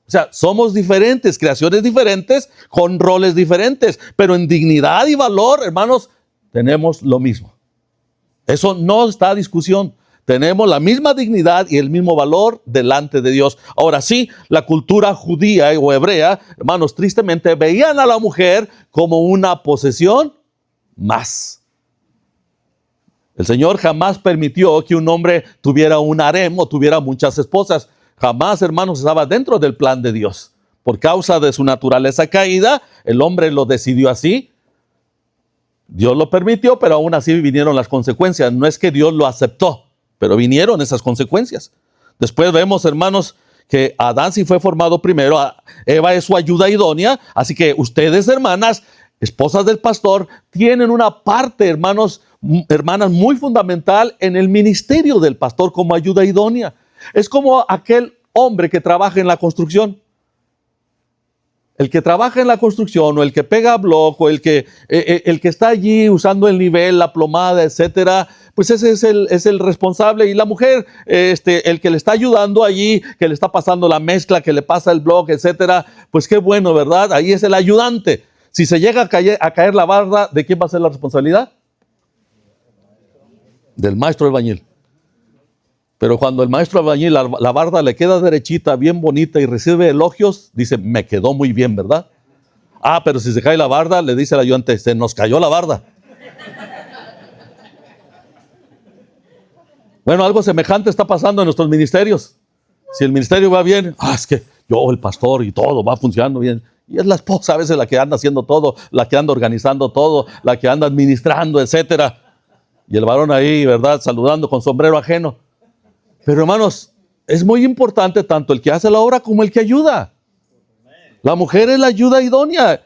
O sea, somos diferentes, creaciones diferentes, con roles diferentes, pero en dignidad y valor, hermanos, tenemos lo mismo. Eso no está a discusión. Tenemos la misma dignidad y el mismo valor delante de Dios. Ahora sí, la cultura judía o hebrea, hermanos, tristemente veían a la mujer como una posesión más. El Señor jamás permitió que un hombre tuviera un harem o tuviera muchas esposas. Jamás, hermanos, estaba dentro del plan de Dios. Por causa de su naturaleza caída, el hombre lo decidió así. Dios lo permitió, pero aún así vinieron las consecuencias. No es que Dios lo aceptó, pero vinieron esas consecuencias. Después vemos, hermanos, que Adán sí fue formado primero. Eva es su ayuda idónea. Así que ustedes, hermanas, esposas del pastor, tienen una parte, hermanas, muy fundamental en el ministerio del pastor como ayuda idónea. Es como aquel hombre que trabaja en la construcción. El que trabaja en la construcción o el que pega bloque o el que está allí usando el nivel, la plomada, etcétera, pues ese es el responsable. Y la mujer, el que le está ayudando allí, que le está pasando la mezcla, que le pasa el bloque, etcétera, pues qué bueno, ¿verdad? Ahí es el ayudante. Si se llega a caer la barda, ¿de quién va a ser la responsabilidad? Del maestro albañil. Pero cuando el maestro albañil, la barda le queda derechita, bien bonita y recibe elogios, dice, me quedó muy bien, ¿verdad? Ah, pero si se cae la barda, le dice el ayudante, se nos cayó la barda. Bueno, algo semejante está pasando en nuestros ministerios. Si el ministerio va bien, es que yo, el pastor y todo va funcionando bien. Y es la esposa a veces la que anda haciendo todo, la que anda organizando todo, la que anda administrando, etcétera. Y el varón ahí, ¿verdad? Saludando con sombrero ajeno. Pero hermanos, es muy importante tanto el que hace la obra como el que ayuda. La mujer es la ayuda idónea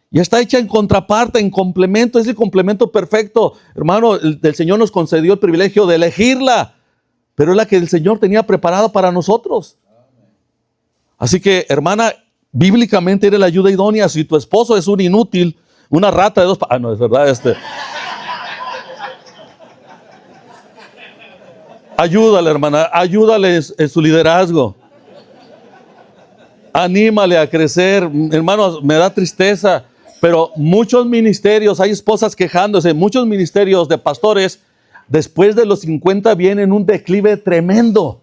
y está hecha en contraparte, en complemento, es el complemento perfecto. Hermano, el Señor nos concedió el privilegio de elegirla, pero es la que el Señor tenía preparada para nosotros. Así que, hermana, bíblicamente eres la ayuda idónea. Si tu esposo es un inútil, una rata de dos... no, es verdad, Ayúdale, hermana, ayúdale en su liderazgo. Anímale a crecer. Hermanos, me da tristeza, pero muchos ministerios, hay esposas quejándose, muchos ministerios de pastores, después de los 50 vienen un declive tremendo.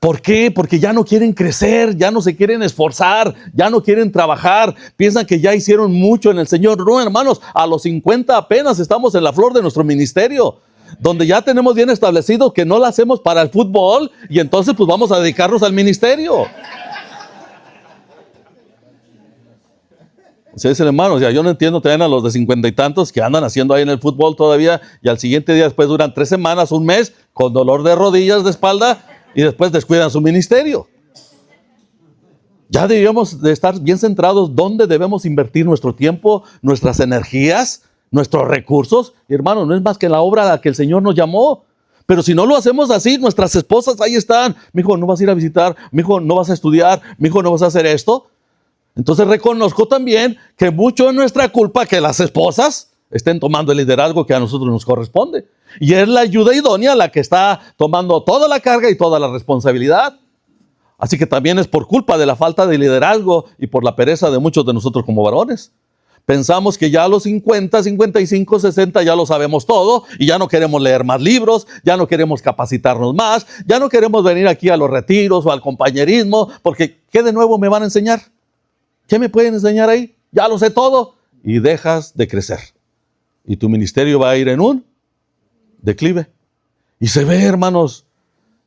¿Por qué? Porque ya no quieren crecer, ya no se quieren esforzar, ya no quieren trabajar, piensan que ya hicieron mucho en el Señor. No, hermanos, a los 50 apenas estamos en la flor de nuestro ministerio, donde ya tenemos bien establecido que no la hacemos para el fútbol y entonces pues vamos a dedicarnos al ministerio. Ustedes dicen, hermanos, yo no entiendo también a los de 50 y tantos que andan haciendo ahí en el fútbol todavía y al siguiente día después duran 3 semanas, un mes con dolor de rodillas, de espalda y después descuidan su ministerio. Ya deberíamos de estar bien centrados dónde debemos invertir nuestro tiempo, nuestras energías, nuestros recursos. Y hermano, no es más que la obra a la que el Señor nos llamó. Pero si no lo hacemos así, nuestras esposas ahí están. Mijo, no vas a ir a visitar. Mijo, no vas a estudiar. Mijo, no vas a hacer esto. Entonces reconozco también que mucho es nuestra culpa que las esposas estén tomando el liderazgo que a nosotros nos corresponde. Y es la ayuda idónea la que está tomando toda la carga y toda la responsabilidad. Así que también es por culpa de la falta de liderazgo y por la pereza de muchos de nosotros como varones. Pensamos que ya a los 50, 55, 60 ya lo sabemos todo y ya no queremos leer más libros, ya no queremos capacitarnos más, ya no queremos venir aquí a los retiros o al compañerismo, porque ¿qué de nuevo me van a enseñar? ¿Qué me pueden enseñar ahí? Ya lo sé todo. Y dejas de crecer. Y tu ministerio va a ir en un declive. Y se ve, hermanos,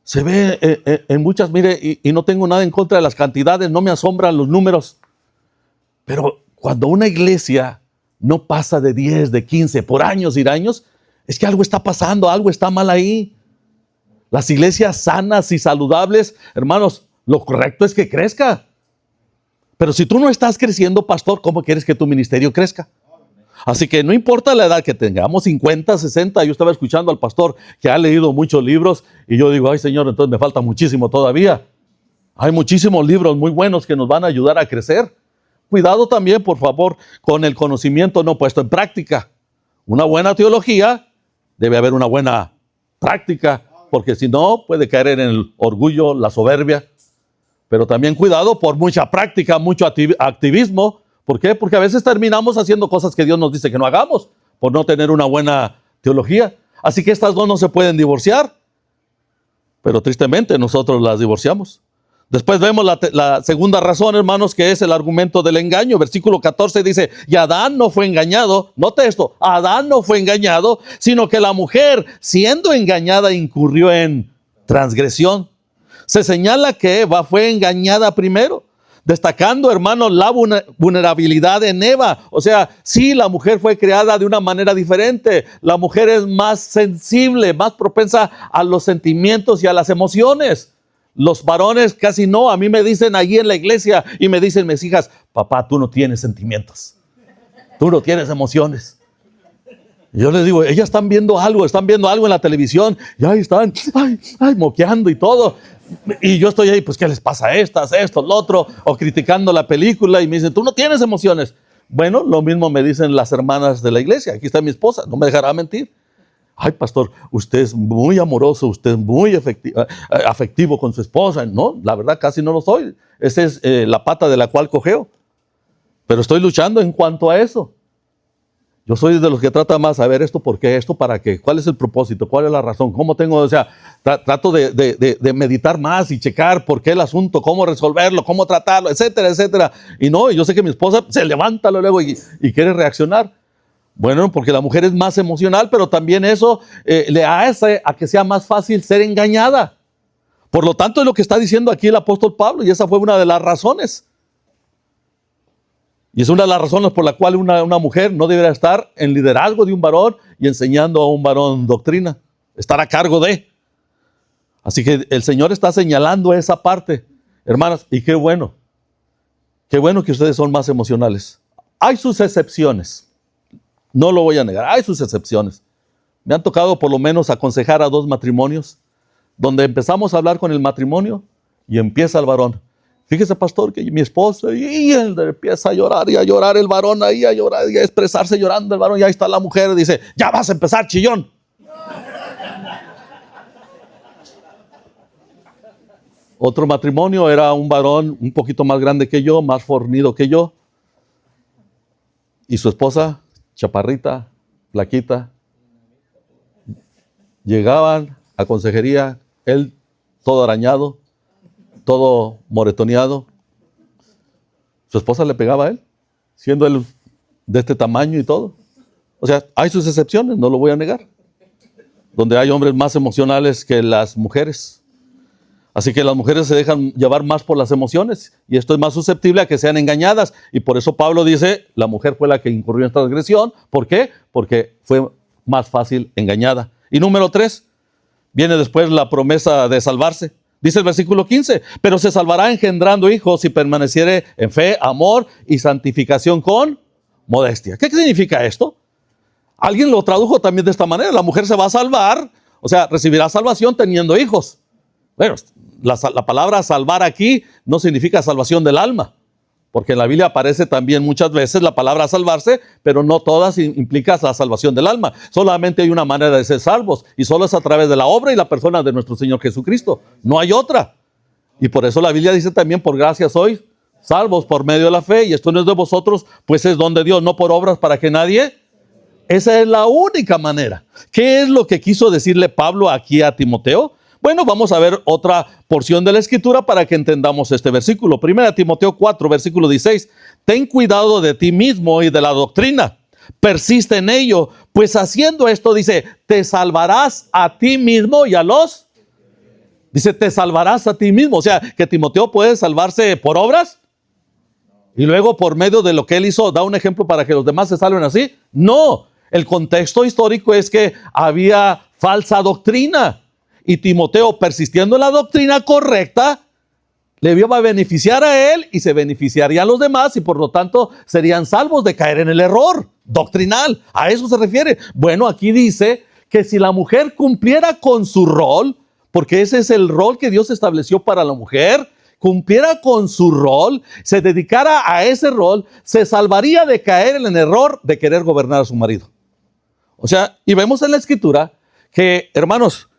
se ve en muchas, mire, y no tengo nada en contra de las cantidades, no me asombran los números. Pero cuando una iglesia no pasa de 10, de 15 por años y años, es que algo está pasando, algo está mal ahí. Las iglesias sanas y saludables, hermanos, lo correcto es que crezca. Pero si tú no estás creciendo, pastor, ¿cómo quieres que tu ministerio crezca? Así que no importa la edad que tengamos, 50, 60, yo estaba escuchando al pastor que ha leído muchos libros y yo digo, ay Señor, entonces me falta muchísimo todavía. Hay muchísimos libros muy buenos que nos van a ayudar a crecer. Cuidado también, por favor, con el conocimiento no puesto en práctica. Una buena teología, debe haber una buena práctica, porque si no, puede caer en el orgullo, la soberbia. Pero también cuidado por mucha práctica, mucho activismo. ¿Por qué? Porque a veces terminamos haciendo cosas que Dios nos dice que no hagamos, por no tener una buena teología. Así que estas dos no se pueden divorciar. Pero tristemente nosotros las divorciamos. Después vemos la segunda razón, hermanos, que es el argumento del engaño. Versículo 14 dice, y Adán no fue engañado. Note esto, Adán no fue engañado, sino que la mujer, siendo engañada, incurrió en transgresión. Se señala que Eva fue engañada primero, destacando, hermanos, la vulnerabilidad en Eva. O sea, sí, la mujer fue creada de una manera diferente. La mujer es más sensible, más propensa a los sentimientos y a las emociones. Los varones casi no. A mí me dicen allí en la iglesia y me dicen mis hijas, papá, tú no tienes sentimientos, tú no tienes emociones. Y yo les digo, ellas están viendo algo en la televisión y ahí están, moqueando y todo. Y yo estoy ahí, pues, ¿qué les pasa a estas, esto, lo otro? O criticando la película y me dicen, tú no tienes emociones. Bueno, lo mismo me dicen las hermanas de la iglesia. Aquí está mi esposa, no me dejará mentir. Ay, pastor, usted es muy amoroso, usted es muy afectivo con su esposa. No, la verdad casi no lo soy. Esa es la pata de la cual cojeo. Pero estoy luchando en cuanto a eso. Yo soy de los que trata más a ver esto, ¿por qué? Esto, ¿para qué? ¿Cuál es el propósito? ¿Cuál es la razón? ¿Cómo tengo? O sea, trato de meditar más y checar por qué el asunto, cómo resolverlo, cómo tratarlo, etcétera, etcétera. Y no, yo sé que mi esposa se levanta luego y quiere reaccionar. Bueno, porque la mujer es más emocional, pero también eso le hace a que sea más fácil ser engañada. Por lo tanto, es lo que está diciendo aquí el apóstol Pablo, y esa fue una de las razones. Y es una de las razones por la cual una mujer no debería estar en liderazgo de un varón y enseñando a un varón doctrina. Estar a cargo de. Así que el Señor está señalando esa parte. Hermanas, y qué bueno que ustedes son más emocionales. Hay sus excepciones. No lo voy a negar, hay sus excepciones. Me han tocado por lo menos aconsejar a 2 matrimonios, donde empezamos a hablar con el matrimonio y empieza el varón. Fíjese, pastor, que mi esposa, y él empieza a llorar el varón ahí, a llorar y a expresarse llorando el varón, y ahí está la mujer, dice, ya vas a empezar, chillón. Otro matrimonio era un varón un poquito más grande que yo, más fornido que yo, y su esposa, chaparrita, flaquita. Llegaban a consejería, él todo arañado, todo moretoneado. Su esposa le pegaba a él, siendo él de este tamaño y todo. O sea, hay sus excepciones, no lo voy a negar, donde hay hombres más emocionales que las mujeres. Así que las mujeres se dejan llevar más por las emociones y esto es más susceptible a que sean engañadas. Y por eso Pablo dice, la mujer fue la que incurrió en transgresión. ¿Por qué? Porque fue más fácil engañada. Y número 3, viene después la promesa de salvarse. Dice el versículo 15, pero se salvará engendrando hijos si permaneciere en fe, amor y santificación con modestia. ¿Qué significa esto? Alguien lo tradujo también de esta manera. La mujer se va a salvar, o sea, recibirá salvación teniendo hijos. Bueno, la palabra salvar aquí no significa salvación del alma, porque en la Biblia aparece también muchas veces la palabra salvarse, pero no todas implica la salvación del alma. Solamente hay una manera de ser salvos, y solo es a través de la obra y la persona de nuestro Señor Jesucristo. No hay otra. Y por eso la Biblia dice también, por gracia sois Salvos por medio de la fe, y esto no es de vosotros, pues es don de Dios, no por obras para que nadie. Esa es la única manera. ¿Qué es lo que quiso decirle Pablo aquí a Timoteo? Bueno, vamos a ver otra porción de la Escritura para que entendamos este versículo. 1 Timoteo 4, versículo 16. Ten cuidado de ti mismo y de la doctrina. Persiste en ello, pues haciendo esto, dice, te salvarás a ti mismo y a los... Dice, te salvarás a ti mismo. O sea, que Timoteo puede salvarse por obras. Y luego por medio de lo que él hizo, da un ejemplo para que los demás se salven así. No, el contexto histórico es que había falsa doctrina. Y Timoteo, persistiendo en la doctrina correcta, le iba a beneficiar a él y se beneficiaría a los demás y por lo tanto serían salvos de caer en el error doctrinal. A eso se refiere. Bueno, aquí dice que si la mujer cumpliera con su rol, porque ese es el rol que Dios estableció para la mujer, cumpliera con su rol, se dedicara a ese rol, se salvaría de caer en el error de querer gobernar a su marido. O sea, y vemos en la Escritura que, hermanos,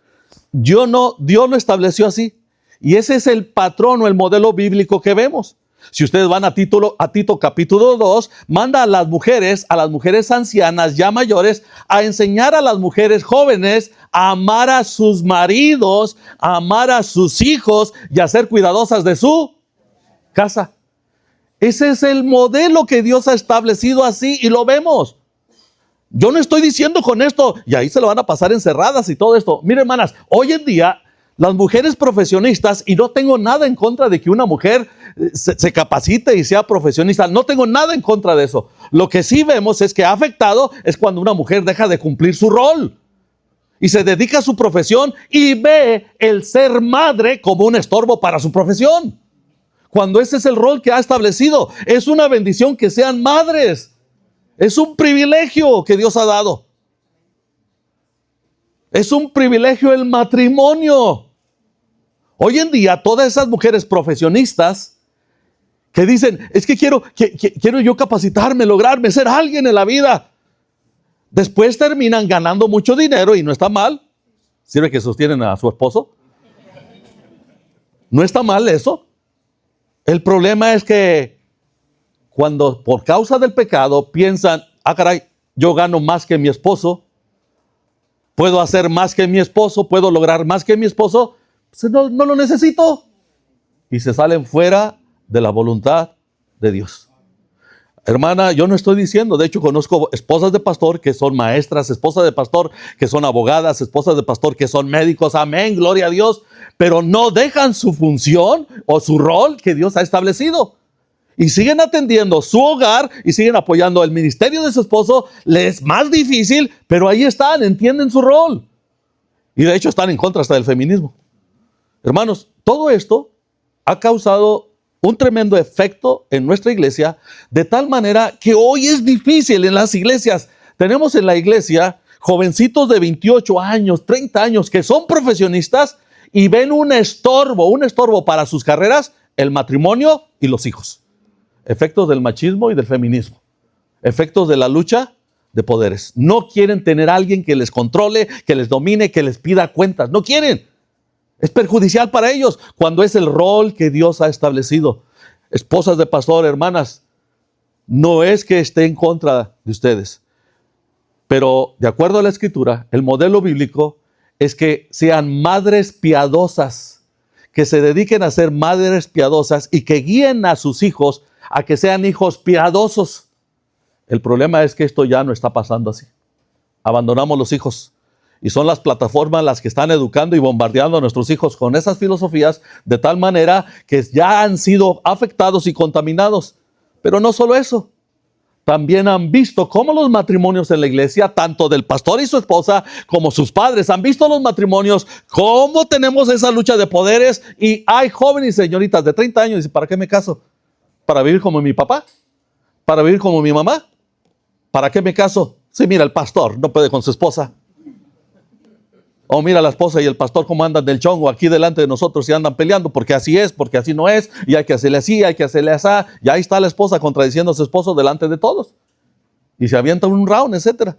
Dios lo estableció así. Y ese es el patrón o el modelo bíblico que vemos. Si ustedes van a Tito capítulo 2, manda a las mujeres ancianas ya mayores a enseñar a las mujeres jóvenes a amar a sus maridos, a amar a sus hijos y a ser cuidadosas de su casa. Ese es el modelo que Dios ha establecido así y lo vemos. Yo no estoy diciendo con esto, y ahí se lo van a pasar encerradas y todo esto. Miren, hermanas, hoy en día las mujeres profesionistas, y no tengo nada en contra de que una mujer se capacite y sea profesionista, no tengo nada en contra de eso. Lo que sí vemos es que ha afectado es cuando una mujer deja de cumplir su rol y se dedica a su profesión y ve el ser madre como un estorbo para su profesión. Cuando ese es el rol que ha establecido, es una bendición que sean madres. Es un privilegio que Dios ha dado. Es un privilegio el matrimonio. Hoy en día, todas esas mujeres profesionistas que dicen, es que quiero yo capacitarme, lograrme, ser alguien en la vida. Después terminan ganando mucho dinero y no está mal. Sirve que sostienen a su esposo. No está mal eso. El problema es que cuando por causa del pecado piensan, caray, yo gano más que mi esposo, puedo hacer más que mi esposo, puedo lograr más que mi esposo, pues no lo necesito. Y se salen fuera de la voluntad de Dios. Hermana, yo no estoy diciendo, de hecho conozco esposas de pastor que son maestras, esposas de pastor que son abogadas, esposas de pastor que son médicos, amén, gloria a Dios, pero no dejan su función o su rol que Dios ha establecido. Y siguen atendiendo su hogar y siguen apoyando el ministerio de su esposo. Les es más difícil, pero ahí están, entienden su rol. Y de hecho están en contra hasta del feminismo. Hermanos, todo esto ha causado un tremendo efecto en nuestra iglesia, de tal manera que hoy es difícil en las iglesias. Tenemos en la iglesia jovencitos de 28 años, 30 años, que son profesionistas y ven un estorbo para sus carreras, el matrimonio y los hijos. Efectos del machismo y del feminismo. Efectos de la lucha de poderes. No quieren tener a alguien que les controle, que les domine, que les pida cuentas. No quieren. Es perjudicial para ellos cuando es el rol que Dios ha establecido. Esposas de pastor, hermanas, no es que esté en contra de ustedes, pero de acuerdo a la Escritura, el modelo bíblico es que sean madres piadosas, que se dediquen a ser madres piadosas y que guíen a sus hijos a que sean hijos piadosos. El problema es que esto ya no está pasando así. Abandonamos los hijos. Y son las plataformas las que están educando y bombardeando a nuestros hijos con esas filosofías de tal manera que ya han sido afectados y contaminados. Pero no solo eso. También han visto cómo los matrimonios en la iglesia, tanto del pastor y su esposa como sus padres, han visto los matrimonios, cómo tenemos esa lucha de poderes. Y hay jóvenes y señoritas de 30 años y dicen, ¿para qué me caso? ¿Para vivir como mi papá? ¿Para vivir como mi mamá? ¿Para qué me caso? Sí, mira, el pastor no puede con su esposa. O mira la esposa y el pastor cómo andan del chongo aquí delante de nosotros y andan peleando porque así es, porque así no es, y hay que hacerle así, hay que hacerle así, y ahí está la esposa contradiciendo a su esposo delante de todos. Y se avienta un round, etcétera.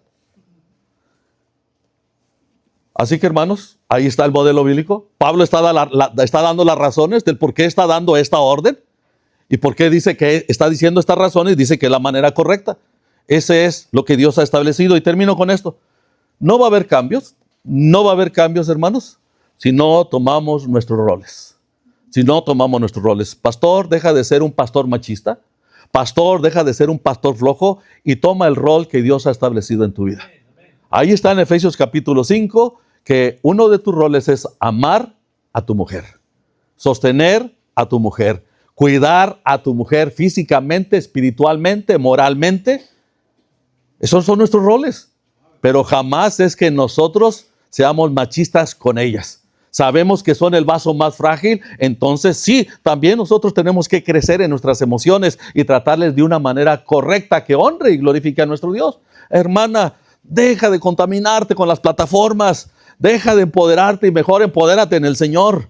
Así que, hermanos, ahí está el modelo bíblico. Pablo está dando las razones del por qué está dando esta orden. ¿Y por qué dice que está diciendo estas razones? Dice que es la manera correcta. Ese es lo que Dios ha establecido. Y termino con esto. No va a haber cambios. No va a haber cambios, hermanos, si no tomamos nuestros roles. Si no tomamos nuestros roles. Pastor, deja de ser un pastor machista. Pastor, deja de ser un pastor flojo y toma el rol que Dios ha establecido en tu vida. Ahí está en Efesios capítulo 5, que uno de tus roles es amar a tu mujer, sostener a tu mujer, cuidar a tu mujer físicamente, espiritualmente, moralmente. Esos son nuestros roles. Pero jamás es que nosotros seamos machistas con ellas. Sabemos que son el vaso más frágil, entonces sí, también nosotros tenemos que crecer en nuestras emociones y tratarles de una manera correcta que honre y glorifique a nuestro Dios. Hermana, deja de contaminarte con las plataformas, deja de empoderarte y mejor empodérate en el Señor.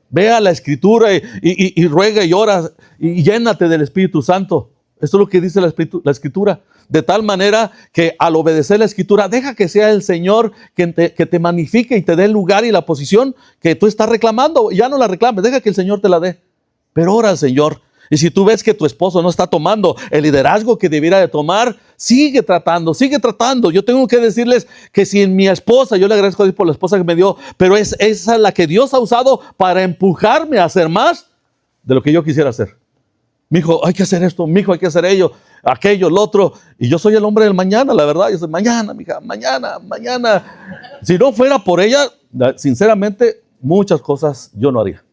Ve a la Escritura y ruega y ora y llénate del Espíritu Santo. Eso es lo que dice la Escritura. De tal manera que al obedecer la Escritura, deja que sea el Señor que te magnifique y te dé el lugar y la posición que tú estás reclamando. Ya no la reclames, deja que el Señor te la dé. Pero ora al Señor. Y si tú ves que tu esposo no está tomando el liderazgo que debiera de tomar, sigue tratando, sigue tratando. Yo tengo que decirles que si en mi esposa, yo le agradezco a Dios por la esposa que me dio, pero esa es la que Dios ha usado para empujarme a hacer más de lo que yo quisiera hacer. Mijo, hay que hacer esto, mijo, hay que hacer ello, aquello, lo otro. Y yo soy el hombre del mañana, la verdad. Yo soy mañana, mija, mañana, mañana. Si no fuera por ella, sinceramente, muchas cosas yo no haría.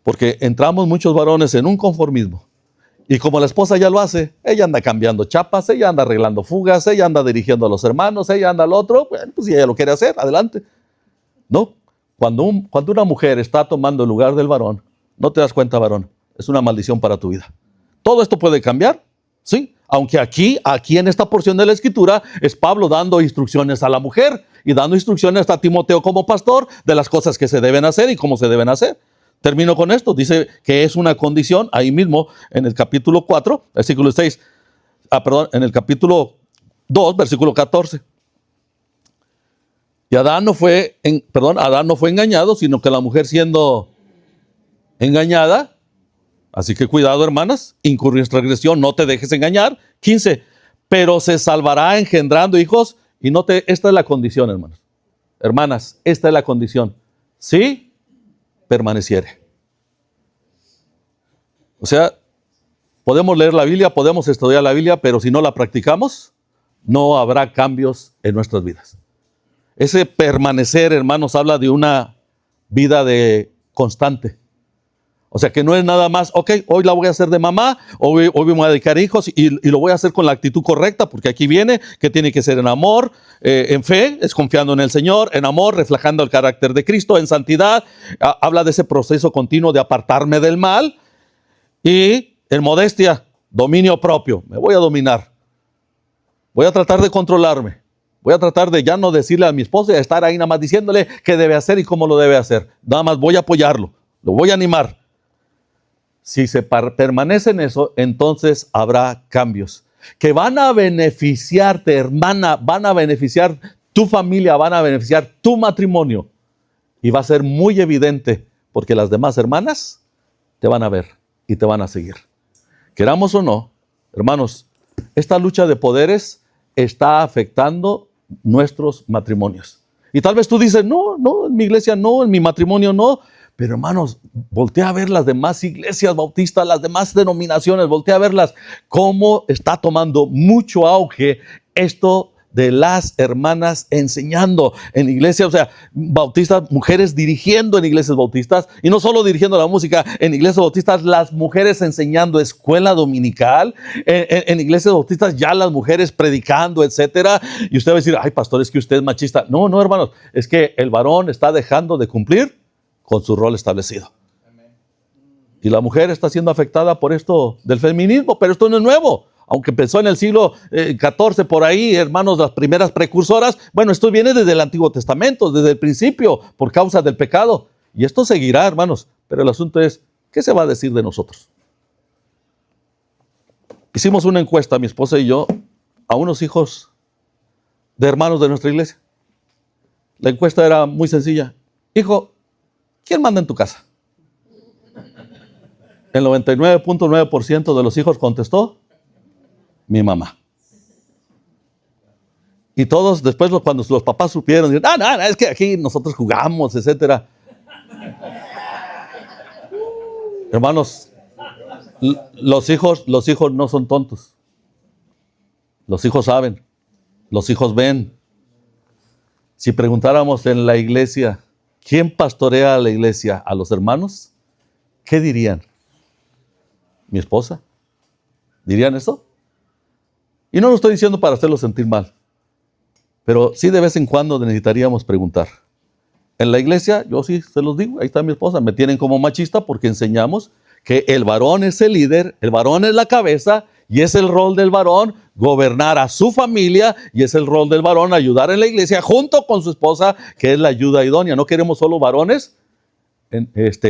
Porque entramos muchos varones en un conformismo. Y como la esposa ya lo hace, ella anda cambiando chapas, ella anda arreglando fugas, ella anda dirigiendo a los hermanos, ella anda al otro. Bueno, pues si ella lo quiere hacer, adelante. No, cuando una mujer está tomando el lugar del varón, no te das cuenta, varón, es una maldición para tu vida. Todo esto puede cambiar, ¿sí? Aunque aquí en esta porción de la Escritura es Pablo dando instrucciones a la mujer y dando instrucciones a Timoteo como pastor de las cosas que se deben hacer y cómo se deben hacer. Termino con esto. Dice que es una condición ahí mismo en el capítulo 4, versículo 6. En el capítulo 2, versículo 14. Y Adán no fue engañado, sino que la mujer siendo engañada. Así que cuidado, hermanas, incurrir en transgresión, no te dejes engañar. 15. Pero se salvará engendrando hijos. Y esta es la condición, hermanos. Hermanas, esta es la condición. ¿Sí? Permaneciere. O sea, podemos leer la Biblia, podemos estudiar la Biblia, pero si no la practicamos, no habrá cambios en nuestras vidas. Ese permanecer, hermanos, habla de una vida constante. O sea, que no es nada más, ok, hoy la voy a hacer de mamá, hoy me voy a dedicar a hijos y lo voy a hacer con la actitud correcta, porque aquí viene que tiene que ser en amor, en fe, es confiando en el Señor, en amor, reflejando el carácter de Cristo, en santidad. Habla de ese proceso continuo de apartarme del mal y en modestia, dominio propio. Me voy a dominar. Voy a tratar de controlarme. Voy a tratar de ya no decirle a mi esposa y estar ahí nada más diciéndole qué debe hacer y cómo lo debe hacer. Nada más voy a apoyarlo, lo voy a animar. Si se permanece en eso, entonces habrá cambios que van a beneficiarte, hermana, van a beneficiar tu familia, van a beneficiar tu matrimonio. Y va a ser muy evidente porque las demás hermanas te van a ver y te van a seguir. Queramos o no, hermanos, esta lucha de poderes está afectando nuestros matrimonios. Y tal vez tú dices, no, en mi iglesia no, en mi matrimonio no. Pero hermanos, voltea a ver las demás iglesias bautistas, las demás denominaciones, voltea a verlas, cómo está tomando mucho auge esto de las hermanas enseñando en iglesias, o sea, bautistas, mujeres dirigiendo en iglesias bautistas, y no solo dirigiendo la música, en iglesias bautistas, las mujeres enseñando escuela dominical, en iglesias bautistas ya las mujeres predicando, etcétera. Y usted va a decir, ay, pastor, es que usted es machista. No, hermanos, es que el varón está dejando de cumplir con su rol establecido. Y la mujer está siendo afectada por esto del feminismo, pero esto no es nuevo. Aunque empezó en el siglo XIV por ahí, hermanos, las primeras precursoras. Bueno, esto viene desde el Antiguo Testamento, desde el principio, por causa del pecado. Y esto seguirá, hermanos. Pero el asunto es, ¿qué se va a decir de nosotros? Hicimos una encuesta, mi esposa y yo, a unos hijos de hermanos de nuestra iglesia. La encuesta era muy sencilla. Hijo, ¿quién manda en tu casa? El 99.9% de los hijos contestó, mi mamá. Y todos después cuando los papás supieron, dijeron, no, es que aquí nosotros jugamos, etcétera. Hermanos, los hijos no son tontos. Los hijos saben, los hijos ven. Si preguntáramos en la iglesia, ¿quién pastorea a la iglesia? ¿A los hermanos? ¿Qué dirían? ¿Mi esposa? ¿Dirían eso? Y no lo estoy diciendo para hacerlo sentir mal, pero sí de vez en cuando necesitaríamos preguntar. En la iglesia, yo sí se los digo, ahí está mi esposa, me tienen como machista porque enseñamos que el varón es el líder, el varón es la cabeza, y es el rol del varón gobernar a su familia, y es el rol del varón ayudar en la iglesia junto con su esposa, que es la ayuda idónea. No queremos solo varones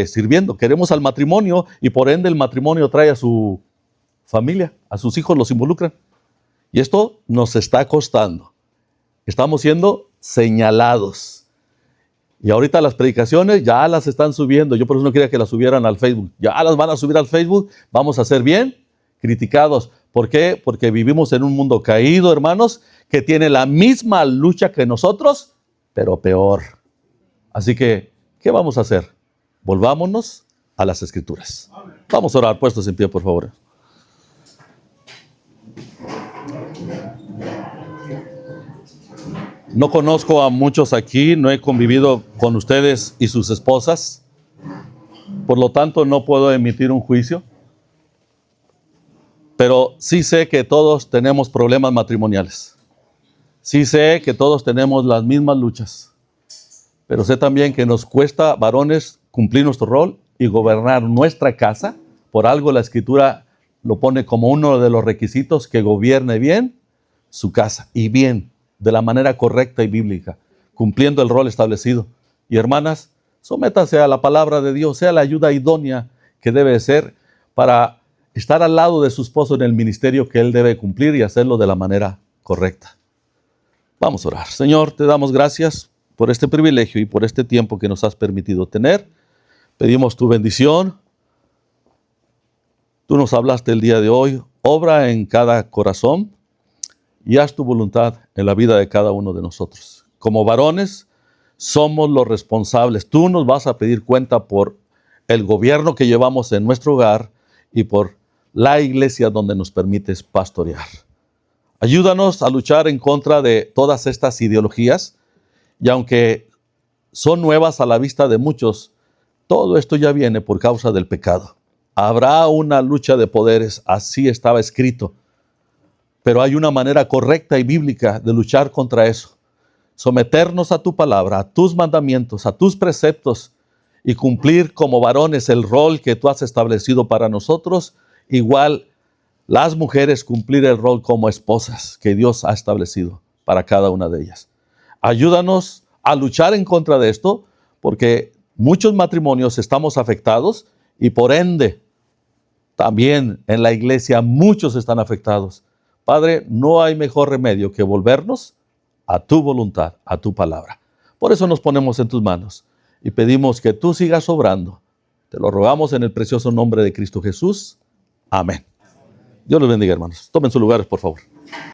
sirviendo, queremos al matrimonio, y por ende el matrimonio trae a su familia, a sus hijos los involucran. Y esto nos está costando. Estamos siendo señalados. Y ahorita las predicaciones ya las están subiendo. Yo por eso no quería que las subieran al Facebook. Ya las van a subir al Facebook. Vamos a ser bien criticados. ¿Por qué? Porque vivimos en un mundo caído, hermanos, que tiene la misma lucha que nosotros, pero peor. Así que, ¿qué vamos a hacer? Volvámonos a las Escrituras. Vamos a orar, puestos en pie, por favor. No conozco a muchos aquí, no he convivido con ustedes y sus esposas, por lo tanto no puedo emitir un juicio, pero sí sé que todos tenemos problemas matrimoniales, sí sé que todos tenemos las mismas luchas, pero sé también que nos cuesta, varones, cumplir nuestro rol y gobernar nuestra casa. Por algo la Escritura lo pone como uno de los requisitos, que gobierne bien su casa, y bien, de la manera correcta y bíblica, cumpliendo el rol establecido. Y hermanas, sométase a la palabra de Dios, sea la ayuda idónea que debe ser para estar al lado de su esposo en el ministerio que él debe cumplir y hacerlo de la manera correcta. Vamos a orar. Señor, te damos gracias por este privilegio y por este tiempo que nos has permitido tener. Pedimos tu bendición. Tú nos hablaste el día de hoy. Obra en cada corazón y haz tu voluntad en la vida de cada uno de nosotros. Como varones, somos los responsables. Tú nos vas a pedir cuenta por el gobierno que llevamos en nuestro hogar y por la iglesia donde nos permites pastorear. Ayúdanos a luchar en contra de todas estas ideologías, y aunque son nuevas a la vista de muchos, todo esto ya viene por causa del pecado. Habrá una lucha de poderes, así estaba escrito. Pero hay una manera correcta y bíblica de luchar contra eso. Someternos a tu palabra, a tus mandamientos, a tus preceptos, y cumplir como varones el rol que tú has establecido para nosotros. Igual las mujeres cumplir el rol como esposas que Dios ha establecido para cada una de ellas. Ayúdanos a luchar en contra de esto, porque muchos matrimonios estamos afectados y por ende también en la iglesia muchos están afectados. Padre, no hay mejor remedio que volvernos a tu voluntad, a tu palabra. Por eso nos ponemos en tus manos y pedimos que tú sigas obrando. Te lo rogamos en el precioso nombre de Cristo Jesús. Amén. Dios los bendiga, hermanos. Tomen sus lugares, por favor.